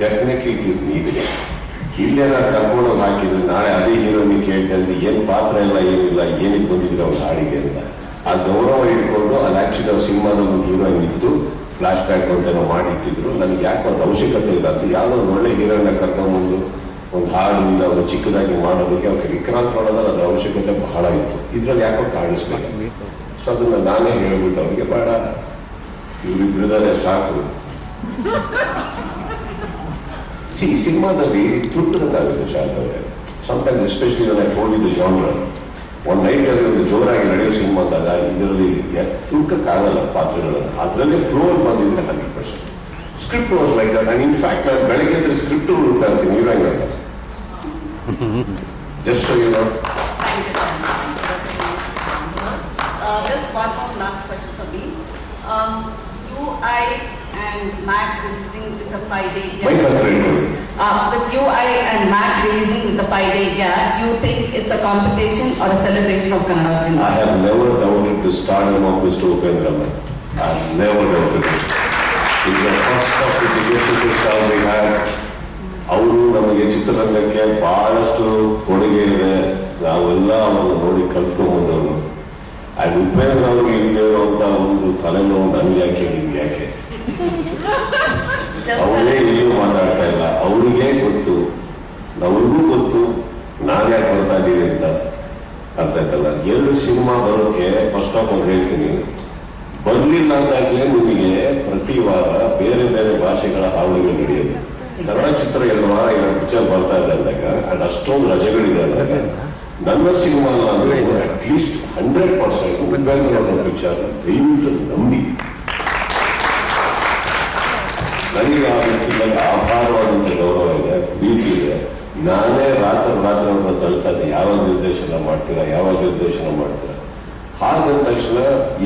definitely it is needed. ಇಲ್ಲೇ ನಾನು ಕರ್ಕೊಂಡು ಹಾಕಿದ್ರು, ನಾಳೆ ಅದೇ ಹೀರೋನಿ ಕೇಳ್ತಾ ಇದ್ರಿ ಏನು ಪಾತ್ರ ಎಲ್ಲ ಏನಿಲ್ಲ, ಏನಕ್ಕೆ ಬಂದಿದ್ರು ಅವ್ರ ಹಾಡಿಗೆ ಅಂತ. ಆ ಗೌರವ ಇಟ್ಕೊಂಡು ಅಲ್ಲಿ ಆಕ್ಚುಲಿ ಅವ್ರ ಸಿನಿಮಾದ ಒಂದು ಹೀರೋಯಿನ್ ಇತ್ತು, ಫ್ಲಾಶ್ ಬ್ಯಾಕ್ ಅಂತ ಮಾಡಿಟ್ಟಿದ್ರು. ನನಗೆ ಯಾಕೆ ಒಂದು ಅವಶ್ಯಕತೆ ಇಲ್ಲ ಅಂತ ಯಾವುದೋ ಒಂದು ಒಳ್ಳೆ ಹೀರೋಯಿನ ಕರ್ಕೊಂಡ್ಬಂದು ಒಂದು ಹಾಡು ಇಲ್ಲ ಒಂದು ಚಿಕ್ಕದಾಗಿ ಮಾಡೋದಕ್ಕೆ ಅವ್ರಿಗೆ ವಿಕ್ರಾಂತ್ ಮಾಡೋದ್ರಲ್ಲಿ ಅದು ಅವಶ್ಯಕತೆ ಬಹಳ ಇತ್ತು. ಇದ್ರಲ್ಲಿ ಯಾಕೋ ಕಾಣಿಸ್ಬೇಕು. ಸೊ ಅದನ್ನು ನಾನೇ ಹೇಳ್ಬಿಟ್ಟು ಅವ್ರಿಗೆ ಬೇಡ, ಇವರಿಬ್ಬರಿದ್ದಾರೆ ಸಾಕು. ಈ ಸಿನಿಮಾದಲ್ಲಿ ತೃಪ್ತದಂತಾಗುತ್ತೆ ಶಾಂತವ್ರೆ. ಸಮ್ಟೈಮ್ಸ್ ಎಸ್ಪೆಷಲಿ ನನ್ನ ಹೋಲಿದ ಜಾನ್ರ ಒಂದು ನೈಟಲ್ಲಿ ಒಂದು ಜೋರಾಗಿ ನಡೆಯೋ ಸಿನಿಮಾ ಅಂದಾಗ ಇದರಲ್ಲಿ ತುರ್ಕಕ್ಕಾಗಲ್ಲ ಪಾತ್ರಗಳನ್ನು. ಅದರಲ್ಲೇ ಫ್ಲೋರ್ ಬಂದಿದ್ರೆ 100%. Script was like that. And in fact ನಾನು ಬೆಳಗ್ಗೆ ಅಂದ್ರೆ ಸ್ಕ್ರಿಪ್ಟ್ ಹುಡುಕ್ತಾ ಇರ್ತೀನಿ ಹೀರೋಯಿನ್ ಅಂತ. Just so you know. Just one more last question for me. Do I and Max releasing with a 5-day Mike gap. Hatra. With you and Max releasing with a 5-day gap, you think it's a competition or a celebration of Kannada I cinema? have never doubted the stardom of Mr. Upendra man. I have never doubted it. He's the first of the biggest superstars we had. ಅವರು ನಮಗೆ ಚಿತ್ರರಂಗಕ್ಕೆ ಬಹಳಷ್ಟು ಕೊಡುಗೆ ಇದೆ, ನಾವೆಲ್ಲ ಅವರನ್ನು ನೋಡಿ ಕಲ್ತ್ಕೊಂಡ್ಬಂದವರು. And Upendra ಅವ್ರಿಗೆ ಇಲ್ಲದೆ ಇರುವಂತ ಒಂದು ತಲೆನೋವು ನನಗೆ ಯಾಕೆ ನಿಮ್ಗೆ ಯಾಕೆ ಅವರೇ ಎಲ್ಲೂ ಮಾತಾಡ್ತಾ ಇಲ್ಲ. ಅವರಿಗೆ ಗೊತ್ತು, ಅವ್ರಿಗೂ ಗೊತ್ತು ನಾನು ಯಾಕೆ ಬರ್ತಾ ಇದ್ದೀವಿ ಅಂತ. ಅರ್ಥ ಆಯ್ತಲ್ಲ. 2 ಸಿನಿಮಾ ಬರೋಕೆ ಫಸ್ಟ್ ಆಫ್ ಆಲ್ ಹೇಳ್ತೀನಿ, ಬರಲಿಲ್ಲ ಅಂದಾಗಲೇ ನಿಮಗೆ ಪ್ರತಿ ವಾರ ಬೇರೆ ಬೇರೆ ಭಾಷೆಗಳ ಹಾವಳಿಗಳು ನಡೆಯೋದು. ಕನ್ನಡ ಚಿತ್ರ 2 ವಾರ 2 ಪಿಕ್ಚರ್ ಬರ್ತಾ ಇದೆ ಅಂದಾಗ ಅಂಡ್ ಅಷ್ಟೊಂದು ರಜೆಗಳಿದೆ ಅಂದಾಗ ನನ್ನ ಸಿನಿಮಾ ಅಂದ್ರೆ ಅಟ್ಲೀಸ್ಟ್ 100% ಉಪೇಂದ್ರ ಅವರ ಪಿಕ್ಚರ್ ದಯವಿಟ್ಟು ನಂಬಿ. ನನಗೆ ಆ ವ್ಯಕ್ತಿಗಳಲ್ಲಿ ಅಪಾರವಾದಂಥ ಗೌರವ ಇದೆ, ಪ್ರೀತಿ ಇದೆ. ನಾನೇ ರಾತ್ರಿ ಅವ್ರನ್ನ ತಳ್ತಾ ಇದ್ದೆ, ಯಾವಾಗ ನಿರ್ದೇಶನ ಮಾಡ್ತೀರಾ, ಯಾವಾಗ ನಿರ್ದೇಶನ ಮಾಡ್ತೀರಾ. ಹಾಗಂದ ತಕ್ಷಣ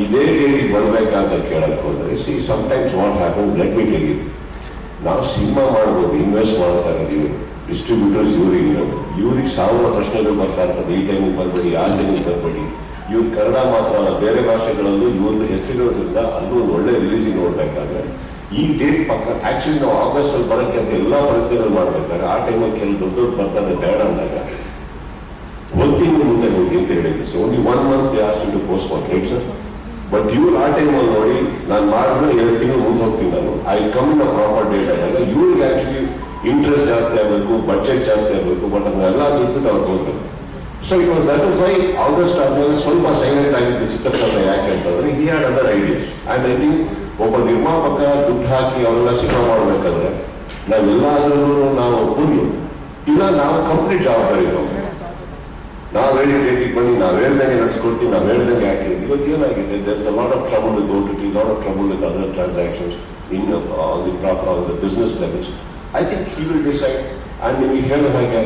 ಇದೇ ಡೇಟಿಗೆ ಬರ್ಬೇಕಂತ ಕೇಳಕ್ ಹೋದ್ರೆ sometimes what happen, let me tell you. ನಾವು ಸಿನಿಮಾ ಮಾಡ್ಬೋದು, ಇನ್ವೆಸ್ಟ್ ಮಾಡ್ತಾ ಇದ್ದೀವಿ, ಡಿಸ್ಟ್ರಿಬ್ಯೂಟರ್ಸ್ ಇವ್ರಿಗೆ 1000 ಪ್ರಶ್ನೆಗಳು ಬರ್ತಾ ಇರ್ತದೆ. ಈ ಟೈಮಿಗೆ ಬರಬೇಡಿ, ಆ ಟೈಮಿಗೆ ಬರಬೇಡಿ. ಇವ್ರು ಕನ್ನಡ ಮಾತ್ರ ಅಲ್ಲ, ಬೇರೆ ಭಾಷೆಗಳಲ್ಲೂ ಇವ್ರದ್ದು ಹೆಸರಿರೋದ್ರಿಂದ ಅಲ್ಲೂ ಒಂದು ಒಳ್ಳೆ ರಿಲೀಸಿಂಗ್ ನೋಡ್ಬೇಕಾದ್ರೆ ಈ ಡೇಟ್ ಪಕ್ಕ ಆಕ್ಚುಲಿ ನಾವು ಆಗಸ್ಟ್ ಅಲ್ಲಿ ಬರೋಕ್ಕೆ ಅಂತ ಎಲ್ಲ ಪ್ರಯತ್ನಗಳು ಮಾಡ್ಬೇಕಾದ್ರೆ ಆ ಟೈಮಲ್ಲಿ ಕೆಲವು ದೊಡ್ಡ ಬರ್ತದೆ ಬೇಡ ಅಂದಾಗ 1 ತಿಂಗಳು ಮುಂದೆ ಹೋಗಿ ಅಂತ ಹೇಳಿದ್ದೆ. ಸೊ ಓನ್ಲಿ 1 ಮಂತ್ ಜಾಸ್ತಿ ಪೋಸ್ಟ್ ಮಾಡಿ ಸರ್. ಬಟ್ ಇವ್ರು ಆ ಟೈಮಲ್ಲಿ ನೋಡಿ ನಾನು ಮಾಡಿದ್ರೆ 2 ತಿಂಗಳು ಮುಂದೆ ಹೋಗ್ತೀನಿ, ನಾನು I come in proper date ಆದಾಗ ಇವ್ರಿಗೆ ಆಕ್ಚುಲಿ ಇಂಟ್ರೆಸ್ಟ್ ಜಾಸ್ತಿ ಆಗಬೇಕು, ಬಡ್ಜೆಟ್ ಜಾಸ್ತಿ ಆಗಬೇಕು, ಬಟ್ ಅದನ್ನೆಲ್ಲ ಬಿಟ್ಟು ಅವ್ರು ಹೋಗ್ಬೇಕು. So it was that is why August ಆದ್ಮೇಲೆ ಸ್ವಲ್ಪ ಸೈಲೆಂಟ್ ಆಗಿದ್ದು ಚಿತ್ರಕಲೆ. ಯಾಕೆ ಅಂತಂದ್ರೆ he had other ideas. And I think ಒಬ್ಬ ನಿರ್ಮಾಪಕ ದುಡ್ಡು ಹಾಕಿ ಅವರೆಲ್ಲ ಸಿನಿಮಾ ಮಾಡ್ಬೇಕಾದ್ರೆ ನಾವೆಲ್ಲಾದ್ರೂ ನಾವು ಒಪ್ಪುದು ಇಲ್ಲ, ನಾವು ಕಂಪ್ಲೀಟ್ ಜವಾಬ್ದಾರಿ ತಗೊಂಡು ನಾವು ಹೇಳಿ ಡೇಟಿಗೆ ಬನ್ನಿ, ನಾವು ಹೇಳ್ದಂಗೆ ನಡೆಸ್ಕೊಡ್ತೀವಿ, ನಾವು ಹೇಳ್ದಂಗೆ ಹಾಕಿದ್ವಿ. ಇವತ್ತು ಏನಾಗಿದೆ, there is a lot of trouble with OTT, lot of trouble with other transactions in on the business levels. I think he will decide. And ನಿಮಗೆ ಹೇಳಿದ ಹಾಗೆ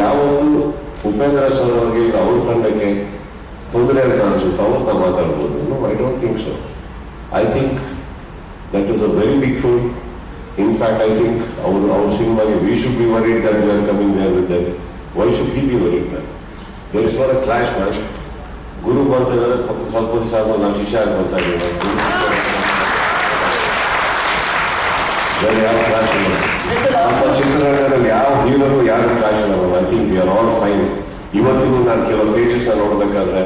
ಯಾವತ್ತು ಉಪೇಂದ್ರ ಸರ್ ಅವರಿಗೆ ಇಲ್ಲ ಅವ್ರ ತಂಡಕ್ಕೆ ತೊಂದರೆ ಅಂತ ಅನ್ಸುತ್ತೆ ಅವ್ರನ್ನ ಮಾತಾಡ್ಬೋದು. No, I don't think so. I think that is a very big full. In fact I think ಅವ್ರ ಸಿನಿಮಾಗೆ we should be worried that we are coming there with them. Why should he be worried man? There is not a clash man. ಗುರು ಬರ್ತಾ ಇದ್ದಾರೆ, ಸ್ವಲ್ಪ ದಿವಸ ಆದ್ಮೇಲೆ ನಾವು ಶಿಷ್ಯ ಆಗಿ ಬರ್ತಾ ಇದ್ದೀವಿ. ಬೇರೆ ಯಾವ ಕ್ಲಾಶ್ ಇಲ್ಲ ನಮ್ಮ ಚಿತ್ರರಂಗದಲ್ಲಿ. ಯಾವ ಹೀರೋನು ಯಾರು ಕ್ಲಾಶ್ ಇಲ್ಲ. I think we are all fine. ಇವತ್ತಿಗೂ ನಾನು ಕೆಲವು ಪೇಜಸ್ನ ನೋಡ್ಬೇಕಾದ್ರೆ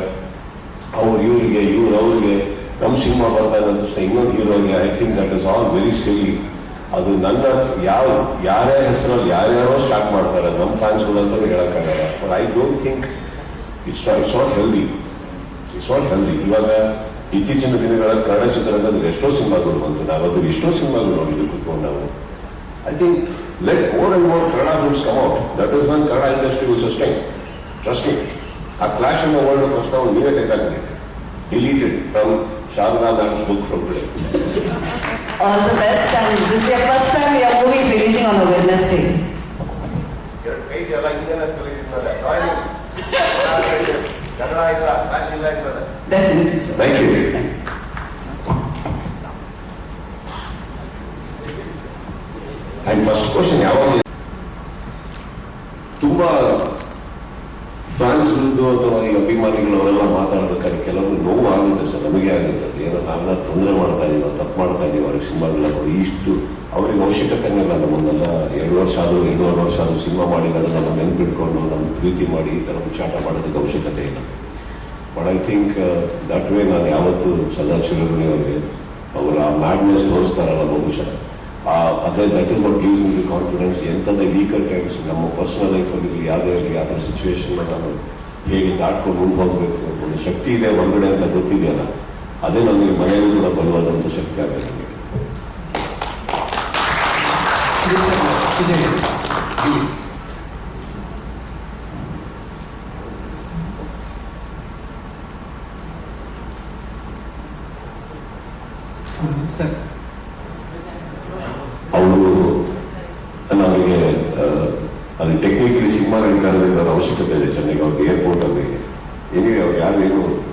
ಇವ್ರಿಗೆ ಅವ್ರಿಗೆ ನಮ್ಮ ಸಿನಿಮಾ ಬರ್ತಾ ಇದೆ ಅಂತ ತಕ್ಷಣ ಇನ್ನೊಂದು ಹೀರೋಗೆ I think that is all very silly. ಅದು ನನ್ನ ಯಾರೇ ಹೆಸರಲ್ಲಿ ಯಾರ್ಯಾರೋ ಸ್ಟಾರ್ಟ್ ಮಾಡ್ತಾರೆ, ನಮ್ಮ ಫ್ಯಾನ್ಸ್ಗಳಂತೂ ಹೇಳೋಕ್ಕಾಗಲ್ಲ. But I don't think it's not healthy. ಇವಾಗ ಇತ್ತೀಚಿನ ದಿನಗಳ ಕನ್ನಡ ಚಿತ್ರರಂಗದಲ್ಲಿ ಎಷ್ಟೋ ಸಿನಿಮಾಗಳು ಬಂತು, ನಾವು ಅದ್ರ ಎಷ್ಟೋ ಸಿನಿಮಾಗಳು ನೋಡಿದ್ವಿ ಕುತ್ಕೊಂಡು ನಾವು. I think let more and more Kannada films come out. That is one Kannada industry will sustain. Trust me. ಆ ಕ್ಲಾಶ್ ಅನ್ನೋ ವರ್ಲ್ಡ್ ಫಸ್ಟ್ ನಾವು ನೀವೇ ತೆಗೆದಾಕ್ರಿ. Deleted from Sharada ma'am's book from today. All the best, and this is your first time your movie is releasing on a Wednesday. Definitely, sir. Thank you. And first question, ಯಾವಾಗ ತುಂಬಾ ಫ್ಯಾನ್ಸ್ಗಳದ್ದು ಅಥವಾ ಈ ಅಭಿಮಾನಿಗಳು ಅವರೆಲ್ಲ ಮಾತಾಡಬೇಕಾದ್ರೆ ಕೆಲವರು ನೋವು ಆಗುತ್ತೆ ಸರ್, ನಮಗೆ ಆಗುತ್ತೆ. ಏನೋ ನಾವೆಲ್ಲ ತೊಂದರೆ ಮಾಡ್ತಾ ಇದೀವಿ, ತಪ್ಪು ಮಾಡ್ತಾ ಇದೀವಿ, ಅವ್ರಿಗೆ ಸಿನಿಮಾಗಳ ಇಷ್ಟು ಅವ್ರಿಗೆ ಅವಶ್ಯಕತೆನೇ ಇಲ್ಲ. ನಮ್ಮನ್ನೆಲ್ಲ 2 ವರ್ಷ ಆದರೂ 2.5 ವರ್ಷ ಆದರೂ ಸಿನಿಮಾ ಮಾಡಿದಾಗ ನಮ್ಮ ನೆನ್ಪಿಟ್ಕೊಂಡು ನಮ್ಮ ಪ್ರೀತಿ ಮಾಡಿ ಈ ಥರ ಹುಚ್ಚಾಟ ಮಾಡೋದಕ್ಕೆ ಅವಶ್ಯಕತೆ ಇಲ್ಲ. But I think that way ನಾನು ಯಾವತ್ತೂ ಸದಾಶಿವರುಣಿ ಅವರಿಗೆ ಅವರ ಮ್ಯಾಡ್ನೆಸ್ ತೋರಿಸ್ತಾರಲ್ಲ ಬಹುಶಃ ಅದೇ that is what gives me the confidence. ಎಂಥದ್ದೇ ವೀಕರ್ ಟೈಮ್ಸ್ ನಮ್ಮ ಪರ್ಸನಲ್ ಲೈಫಲ್ಲಿ ಯಾವುದೇ ಆಗಲಿ ಆ ಥರ ಸಿಚುವೇಶನ್ ನಾನು ಹೇಗೆ ದಾಟ್ಕೊಂಡು ಮುಂದೆ ಹೋಗಬೇಕು ಒಂದು ಶಕ್ತಿ ಇದೆ ಹೊರಗಡೆ ಅಂತ ಗೊತ್ತಿದೆಯಲ್ಲ, ಅದೇ ನನಗೆ ಮನೆಯಲ್ಲೂ ಕೂಡ ಬಲವಾದಂಥ ಶಕ್ತಿ ಆಗುತ್ತೆ. ಅವರು ಅವರಿಗೆ ಅದು ಟೆಕ್ನಿಕಲಿ ಸಿನಿಮಾ ನಡೀತಾ ಇರೋದ್ರಿಂದ ಅವಶ್ಯಕತೆ ಇದೆ ಚೆನ್ನೈಗೆ. ಅವ್ರಿಗೆ ಏರ್ಪೋರ್ಟ್ ಅಲ್ಲಿ ಏನಿದೆ ಅವ್ರು ಯಾರು ಏನು